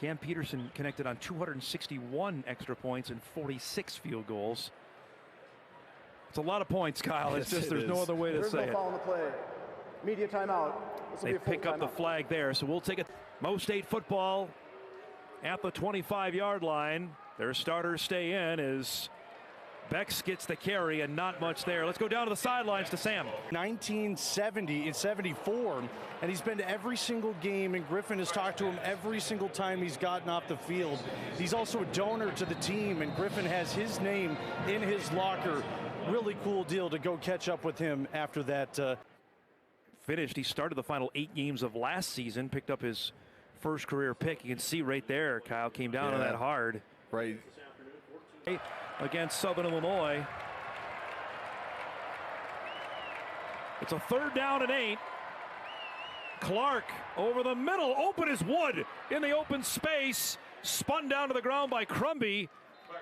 Speaker 2: Cam Peterson connected on 261 extra points and 46 field goals. It's a lot of points, Kyle. It's just there's no other way to say it.
Speaker 3: Foul on the play. Media timeout.
Speaker 2: They pick up the flag there, so we'll take it. Mo State football at the 25-yard line. Their starters stay in as Bex gets the carry and not much there. Let's go down to the sidelines to Sam.
Speaker 4: 1970 and 74, and he's been to every single game, and Griffin has talked to him every single time he's gotten off the field. He's also a donor to the team, and Griffin has his name in his locker. Really cool deal to go catch up with him after that.
Speaker 2: Finished. He started the final 8 games of last season, picked up his first career pick. You can see right there, Kyle came down on that hard.
Speaker 1: Right.
Speaker 2: Against Southern Illinois. It's a 3rd down and 8. Clark over the middle, open as wood in the open space. Spun down to the ground by Crumby,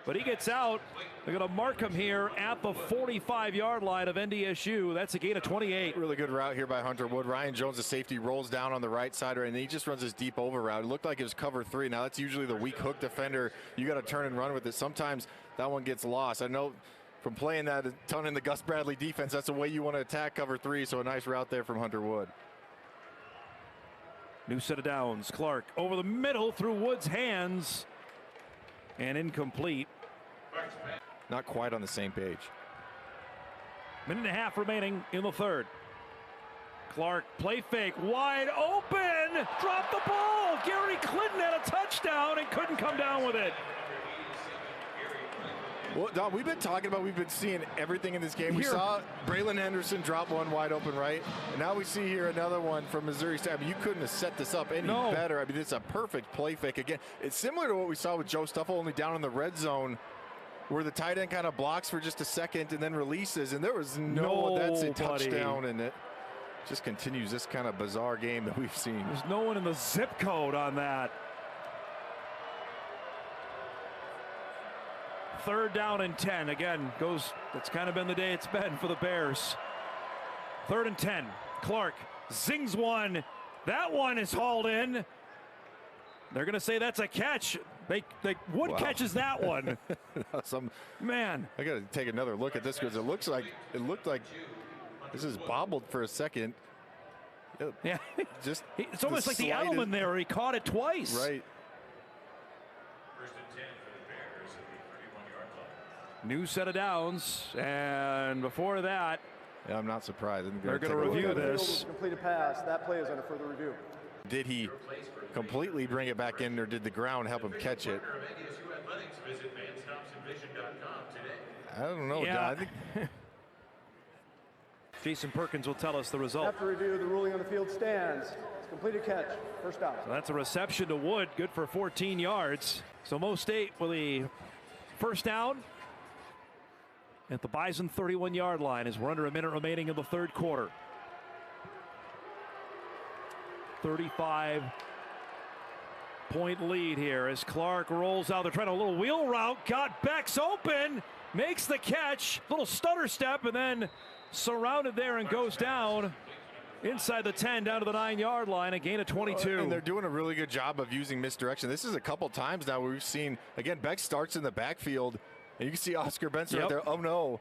Speaker 2: but he gets out. They're going to mark him here at the 45-yard line of NDSU. That's a gain of 28.
Speaker 1: Really good route here by Hunter Wood. Ryan Jones, the safety, rolls down on the right side, and he just runs this deep over route. It looked like it was cover 3. Now that's usually the weak hook defender. You got to turn and run with it. Sometimes that one gets lost. I know from playing that a ton in the Gus Bradley defense, that's the way you want to attack cover 3. So a nice route there from Hunter Wood.
Speaker 2: New set of downs. Clark over the middle through Wood's hands and incomplete.
Speaker 1: Not quite on the same page.
Speaker 2: Minute and a half remaining in the third. Clark, play fake, wide open, dropped the ball. Gary Clinton had a touchdown and couldn't come down with it.
Speaker 1: Well, Don, we've been seeing everything in this game. We saw Braylon Henderson drop one wide open right, and now we see here another one from Missouri State. I mean, you couldn't have set this up any better. I mean, it's a perfect play fake. Again, it's similar to what we saw with Joe Stuffle, only down in the red zone, where the tight end kind of blocks for just a second and then releases, and there was that's a touchdown, and it just continues this kind of bizarre game that we've seen.
Speaker 2: There's no one in the zip code on that. Third down and 10. Again, it's kind of been the day it's been for the Bears. 3rd and 10. Clark zings one. That one is hauled in. They're going to say that's a catch. Wood catches that one. Man.
Speaker 1: I got to take another look at this because it looked like this is bobbled for a second.
Speaker 2: Yeah.
Speaker 1: Just
Speaker 2: it's almost like the Edelman there. He caught it twice.
Speaker 1: Right.
Speaker 2: New set of downs, and before that,
Speaker 1: yeah, I'm not surprised.
Speaker 2: They're going to review this.
Speaker 3: Completed pass. That play is under further review.
Speaker 1: Did he completely bring it back in, or did the ground help him catch it? I don't know,
Speaker 2: yeah.
Speaker 1: John.
Speaker 2: Jason Perkins will tell us the result.
Speaker 3: After review, the ruling on the field stands. It's completed catch. First down.
Speaker 2: So that's a reception to Wood, good for 14 yards. So Mo State with a first down at the Bison 31-yard line as we're under a minute remaining in the third quarter. 35-point lead here as Clark rolls out. They're trying a little wheel route. Got Bex open. Makes the catch. Little stutter step and then surrounded there and goes down inside the 10 down to the 9-yard line. A gain of 22.
Speaker 1: And they're doing a really good job of using misdirection. This is a couple times now where we've seen, again, Bex starts in the backfield. And you can see Oscar Benson right there. Oh, no.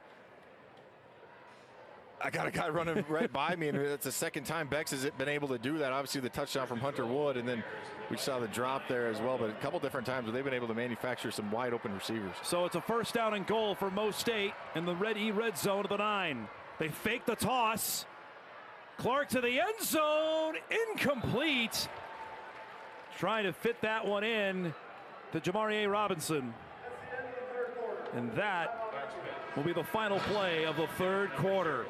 Speaker 1: I got a guy running right by me, and it's the second time Bex has been able to do that. Obviously, the touchdown from Hunter Wood, and then we saw the drop there as well. But a couple different times where they've been able to manufacture some wide-open receivers.
Speaker 2: So it's a first down and goal for Mo State in the red zone of the 9. They fake the toss. Clark to the end zone. Incomplete. Trying to fit that one in to Jamarie Robinson. And that will be the final play of the third quarter.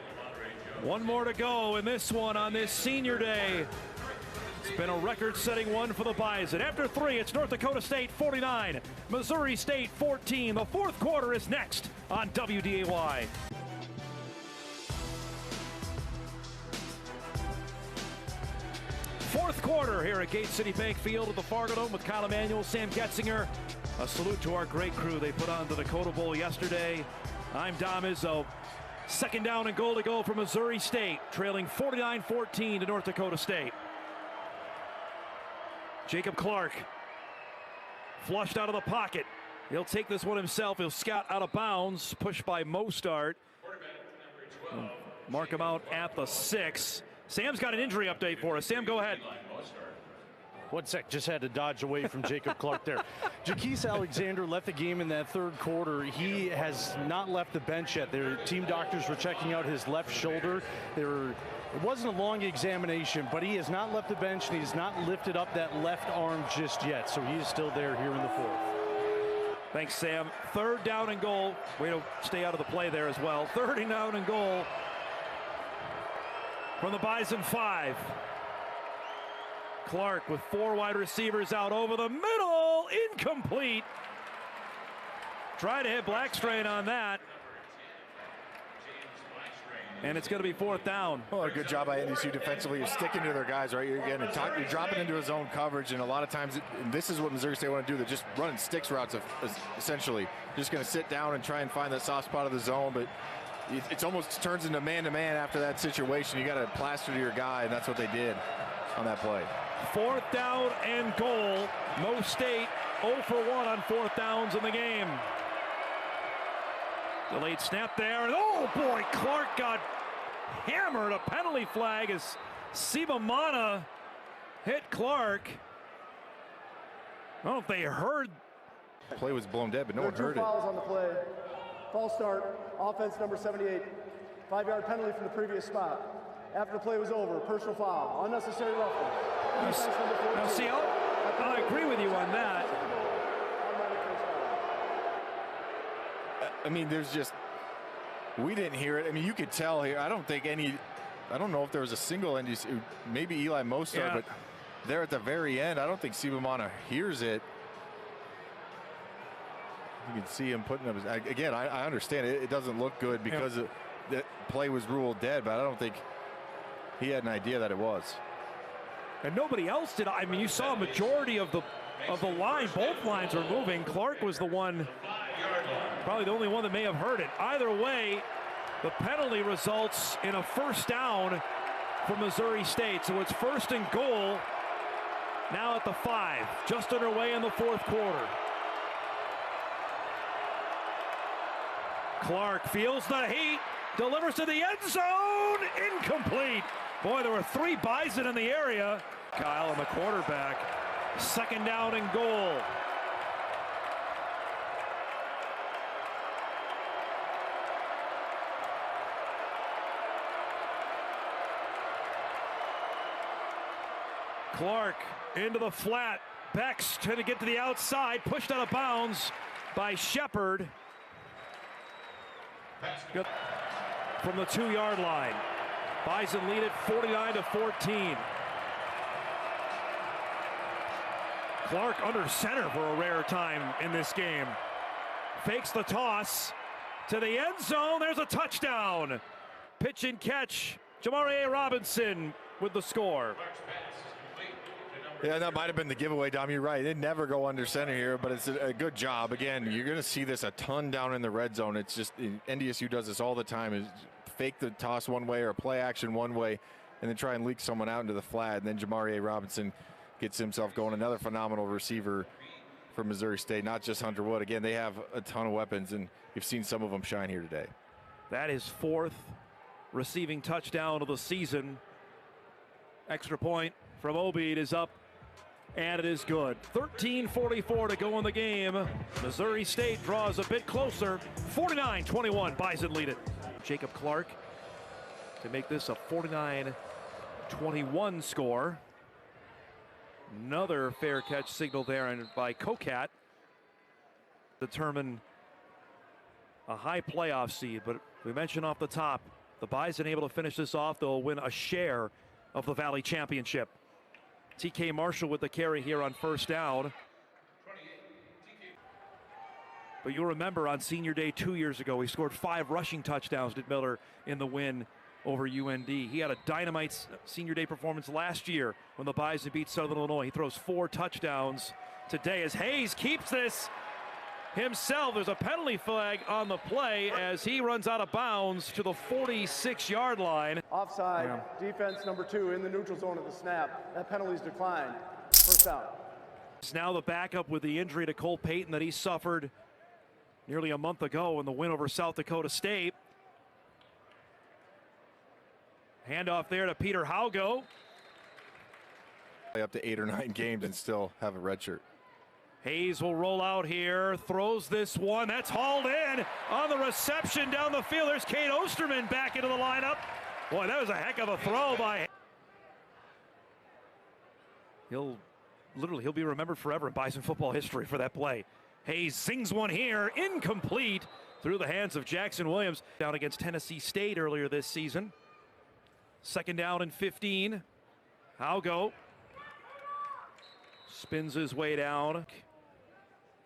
Speaker 2: One more to go in this one on this senior day. It's been a record-setting one for the Bison. After 3, it's North Dakota State 49, Missouri State 14. The fourth quarter is next on WDAY. Fourth quarter here at Gate City Bank Field at the Fargo Dome with Kyle Emanuel, Sam Getzinger. A salute to our great crew. They put on the Dakota Bowl yesterday. I'm Dom Izzo. Second down and goal to go for Missouri State, trailing 49-14 to North Dakota State. Jacob Clark flushed out of the pocket. He'll take this one himself. He'll scout out of bounds, pushed by Mostart. Mark him out at the 6. Sam's got an injury update for us. Sam, go ahead.
Speaker 4: 1 sec, just had to dodge away from Jacob Clark there. Jaquise Alexander left the game in that third quarter. He has not left the bench yet. Their team doctors were checking out his left shoulder. It wasn't a long examination, but he has not left the bench, and he has not lifted up that left arm just yet. So he is still there here in the fourth.
Speaker 2: Thanks, Sam. Third down and goal. Way to stay out of the play there as well. Third down and goal from the Bison 5. Clark with 4 wide receivers out over the middle. Incomplete. Try to hit Blackstrain on that. And it's going to be fourth down.
Speaker 1: Well, a good job by NDSU defensively. You're sticking to their guys, right? You're dropping into his own coverage, and a lot of times, this is what Missouri State want to do. They're just running sticks routes, essentially. Just going to sit down and try and find that soft spot of the zone, but it almost turns into man-to-man after that situation. You got to plaster to your guy, and that's what they did on that play.
Speaker 2: Fourth down and goal. Mo State 0 for 1 on fourth downs in the game. Delayed snap there. And oh boy, Clark got hammered. A penalty flag as Siva Mana hit Clark. I don't know if they heard.
Speaker 1: The play was blown dead, but no one heard it.
Speaker 3: Fouls on the play. False start. Offense number 78. 5-yard penalty from the previous spot. After the play was over, personal foul, unnecessary roughness.
Speaker 2: Now see, I'll agree with you on that.
Speaker 1: I mean, there's just, we didn't hear it. I mean, you could tell here. I don't know if there was a single NDC, maybe Eli Mostar,
Speaker 2: Yeah.
Speaker 1: but there at the very end, I don't think Sibamana hears it. You can see him putting up his, again, I understand it. It doesn't look good because the play was ruled dead, but I don't think he had an idea that it was.
Speaker 2: And nobody else did. I mean, you saw a majority of the line. Both lines were moving. Clark was the one, probably the only one that may have heard it. Either way, the penalty results in a first down for Missouri State. So it's 1st and goal now at the 5, just underway in the 4th quarter. Clark feels the heat, delivers to the end zone, incomplete. Boy, there were 3 Bison in the area. Kyle and the quarterback, 2nd down and goal. Clark into the flat. Beck's trying to get to the outside, pushed out of bounds by Shepard. Good from the 2-yard line. Bison lead it 49-14. Clark under center for a rare time in this game. Fakes the toss to the end zone. There's a touchdown. Pitch and catch. Jamarie Robinson with the score.
Speaker 1: Yeah, that might have been the giveaway, Dom. You're right. They never go under center here, but it's a good job. Again, you're going to see this a ton down in the red zone. It's just NDSU does this all the time. Is fake the toss one way or play action one way, and then try and leak someone out into the flat. And then Jamarie Robinson gets himself going. Another phenomenal receiver for Missouri State. Not just Hunter Wood. Again, they have a ton of weapons, and you've seen some of them shine here today.
Speaker 2: That is 4th receiving touchdown of the season. Extra point from Obeid is up. And it is good. 13:44 to go in the game. Missouri State draws a bit closer. 49-21, Bison lead it. Jacob Clark to make this a 49-21 score. Another fair catch signal there by Kocat. Determine a high playoff seed. But we mentioned off the top, the Bison able to finish this off. They'll win a share of the Valley Championship. TK Marshall with the carry here on 1st down. But you'll remember on senior day 2 years ago, he scored 5 rushing touchdowns, did Miller, in the win over UND. He had a dynamite senior day performance last year when the Bison beat Southern Illinois. He throws 4 touchdowns today as Hayes keeps this himself. There's a penalty flag on the play as he runs out of bounds to the 46-yard line.
Speaker 3: Offside, defense number 2 in the neutral zone at the snap. That penalty's declined. First down.
Speaker 2: It's now the backup with the injury to Cole Payton that he suffered nearly a month ago in the win over South Dakota State. Handoff there to Peter Haugo.
Speaker 1: Up to 8 or 9 games and still have a red shirt.
Speaker 2: Hayes will roll out here, throws this one. That's hauled in on the reception down the field. There's Kate Osterman back into the lineup. Boy, that was a heck of a throw by. He'll be remembered forever in Bison football history for that play. Hayes sings one here, incomplete through the hands of Jackson Williams. Down against Tennessee State earlier this season. 2nd down and 15. Haugo spins his way down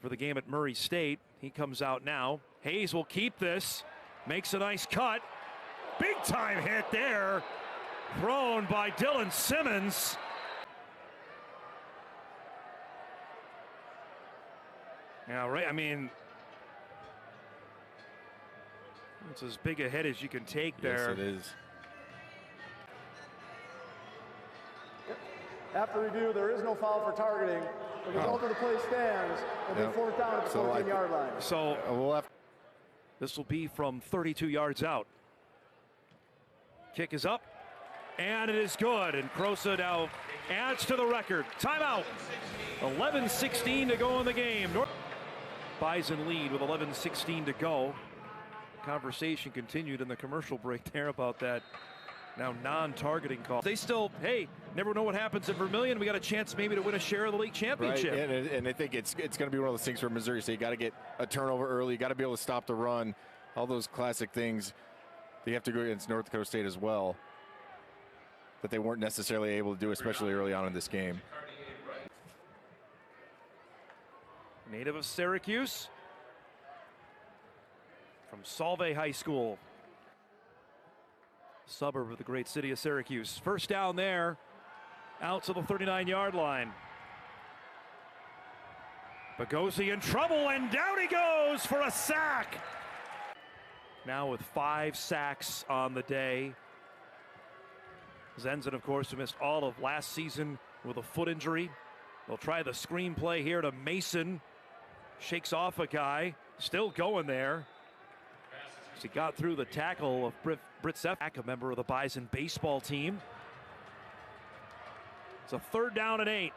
Speaker 2: for the game at Murray State. He comes out now. Hayes will keep this, makes a nice cut. Big time hit there, thrown by Dylan Simmons. Yeah, right, I mean, it's as big a hit as you can take there.
Speaker 1: Yes, it is.
Speaker 3: After review, there is no foul for targeting. The result of the play stands. It'll be 4th down at the 14-yard line.
Speaker 2: So
Speaker 1: we'll have.
Speaker 2: This will be from 32 yards out. Kick is up, and it is good. And Crosa now adds to the record. Timeout. 11:16 to go in the game. Bison lead with 11:16 to go. conversation continued in the commercial break there about that now non-targeting call. They still, hey, never know what happens in Vermilion. We got a chance maybe to win a share of the league championship.
Speaker 1: Right. And I think it's going to be one of those things for Missouri State. You got to get a turnover early. You got to be able to stop the run. All those classic things. They have to go against North Dakota State as well, that they weren't necessarily able to do, especially early on in this game.
Speaker 2: Native of Syracuse, from Solvay High School, suburb of the great city of Syracuse. First down there, out to the 39-yard line. Bagosi in trouble, and down he goes for a sack. Now with 5 sacks on the day. Zenzen, of course, who missed all of last season with a foot injury. They'll try the screenplay here to Mason. Shakes off a guy, still going there. He got through the tackle of Britt Sefak, a member of the Bison baseball team. It's a 3rd down and 8.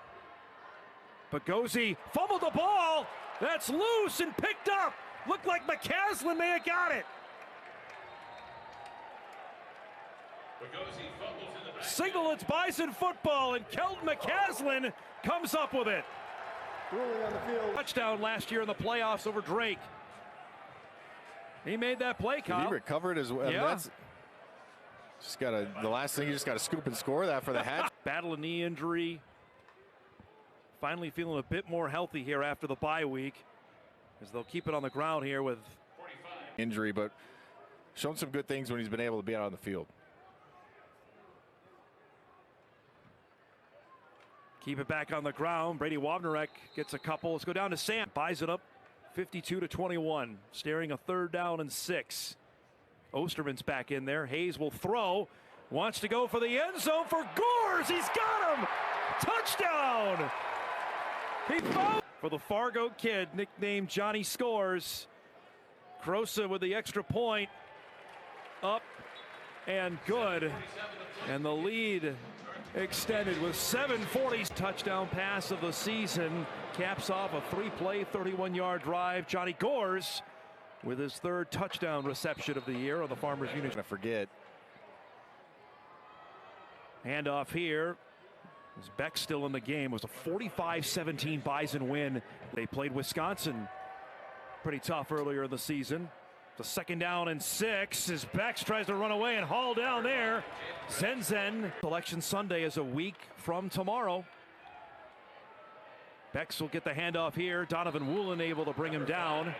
Speaker 2: Bagosi fumbled the ball. That's loose and picked up. Looked like McCaslin may have got it. Signal, it's Bison football, and Kelton McCaslin comes up with it.
Speaker 3: Ruling on the field.
Speaker 2: Touchdown last year in the playoffs over Drake. He made that play, Kyle.
Speaker 1: He recovered as well.
Speaker 2: Yeah.
Speaker 1: That's just the last thing, you just got to scoop and score that for the hatch.
Speaker 2: Battle a knee injury. Finally feeling a bit more healthy here after the bye week, as they'll keep it on the ground here with
Speaker 1: injury, but shown some good things when he's been able to be out on the field.
Speaker 2: Keep it back on the ground. Brady Wobnerek gets a couple. Let's go down to Sam. Buys it up 52-21. Staring a 3rd down and 6. Osterman's back in there. Hayes will throw. Wants to go for the end zone for Gores. He's got him. Touchdown. He found for the Fargo kid, nicknamed Johnny Scores. Crosa with the extra point. Up and good. And the lead extended with 7:40. Touchdown pass of the season. Caps off a 3-play, 31-yard drive. Johnny Gores with his 3rd touchdown reception of the year on the Farmers Union.
Speaker 1: I forget.
Speaker 2: Handoff here. As Beck still in the game. It was a 45-17 Bison win. They played Wisconsin pretty tough earlier in the season. The 2nd down and 6 as Bex tries to run away and haul down there. Zenzen. Election Sunday is a week from tomorrow. Bex will get the handoff here. Donovan Woolen able to bring him down.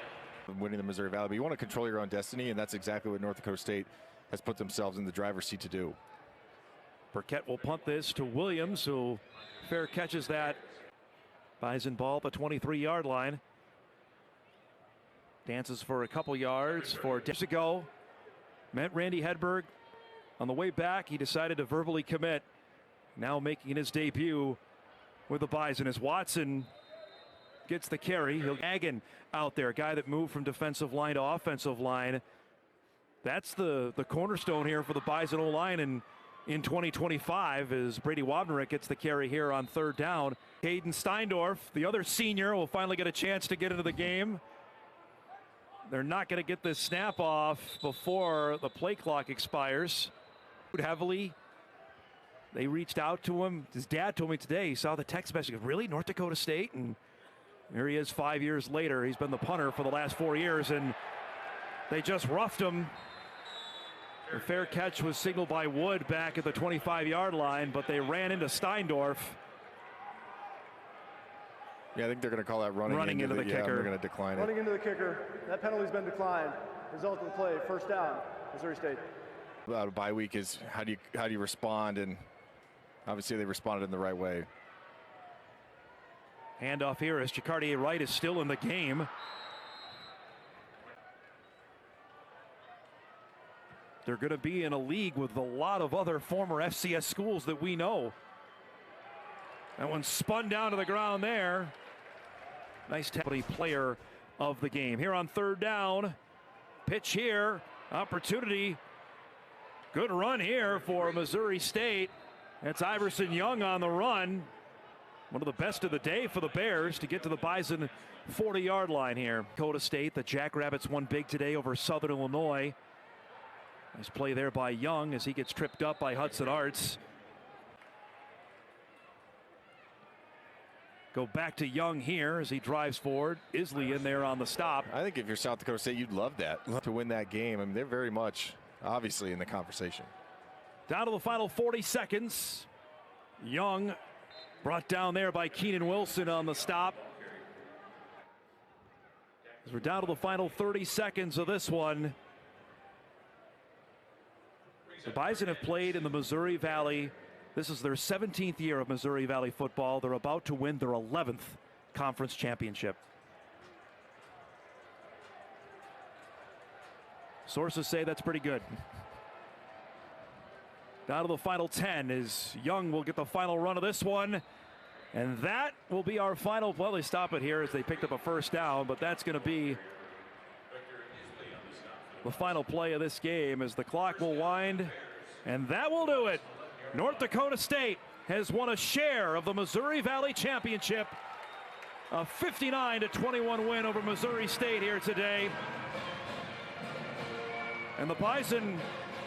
Speaker 1: Winning the Missouri Valley, but you want to control your own destiny, and that's exactly what North Dakota State has put themselves in the driver's seat to do.
Speaker 2: Burkett will punt this to Williams, who fair catches that. Bison ball at the 23-yard line. Dances for a couple yards for days ago. Met Randy Hedberg. On the way back, he decided to verbally commit. Now making his debut with the Bison as Watson gets the carry. He'll Hagen out there, a guy that moved from defensive line to offensive line. That's the cornerstone here for the Bison O-line in 2025 as Brady Wobnerek gets the carry here on 3rd down. Caden Steindorf, the other senior, will finally get a chance to get into the game. They're not going to get this snap off before the play clock expires. Heavily. They reached out to him. His dad told me today he saw the text message. Really? North Dakota State? And here he is 5 years later. He's been the punter for the last 4 years, and they just roughed him. The fair catch was signaled by Wood back at the 25-yard line, but they ran into Steindorf.
Speaker 1: Yeah, I think they're going to call that running into the kicker. They're going to decline it.
Speaker 3: Running into the kicker. That penalty's been declined. Result of the play, 1st down, Missouri State.
Speaker 1: A bye week is how do you respond, and obviously they responded in the right way.
Speaker 2: Handoff here as Jacardier Wright is still in the game. They're going to be in a league with a lot of other former FCS schools that we know. That one spun down to the ground there. Nice player of the game. Here on 3rd down. Pitch here. Opportunity. Good run here for Missouri State. It's Iverson Young on the run. One of the best of the day for the Bears to get to the Bison 40-yard line here. Dakota State, the Jackrabbits won big today over Southern Illinois. Nice play there by Young as he gets tripped up by Hudson Arts. Go back to Young here as he drives forward. Isley in there on the stop.
Speaker 1: I think if you're South Dakota State, you'd love that, to win that game. I mean, they're very much, obviously, in the conversation.
Speaker 2: Down to the final 40 seconds. Young brought down there by Keenan Wilson on the stop. As we're down to the final 30 seconds of this one. The Bison have played in the Missouri Valley. This is their 17th year of Missouri Valley football. They're about to win their 11th conference championship. Sources say that's pretty good. Down to the final 10 as Young will get the final run of this one. And that will be our final. Well, they stop it here as they picked up a first down, but that's going to be the final play of this game as the clock will wind. And that will do it. North Dakota State has won a share of the Missouri Valley Championship. A 59-21 win over Missouri State here today. And the Bison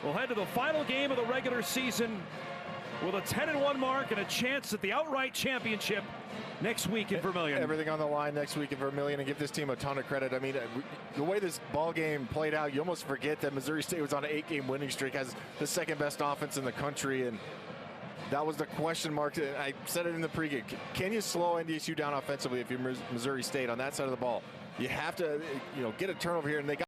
Speaker 2: will head to the final game of the regular season with a 10-1 mark and a chance at the outright championship next week in Vermilion.
Speaker 1: Everything on the line next week in Vermilion, and give this team a ton of credit. I mean, the way this ball game played out, you almost forget that Missouri State was on an 8-game winning streak, has the second best offense in the country, and that was the question mark. I said it in the pregame. Can you slow NDSU down offensively if you're Missouri State on that side of the ball? You have to, get a turnover here, and they got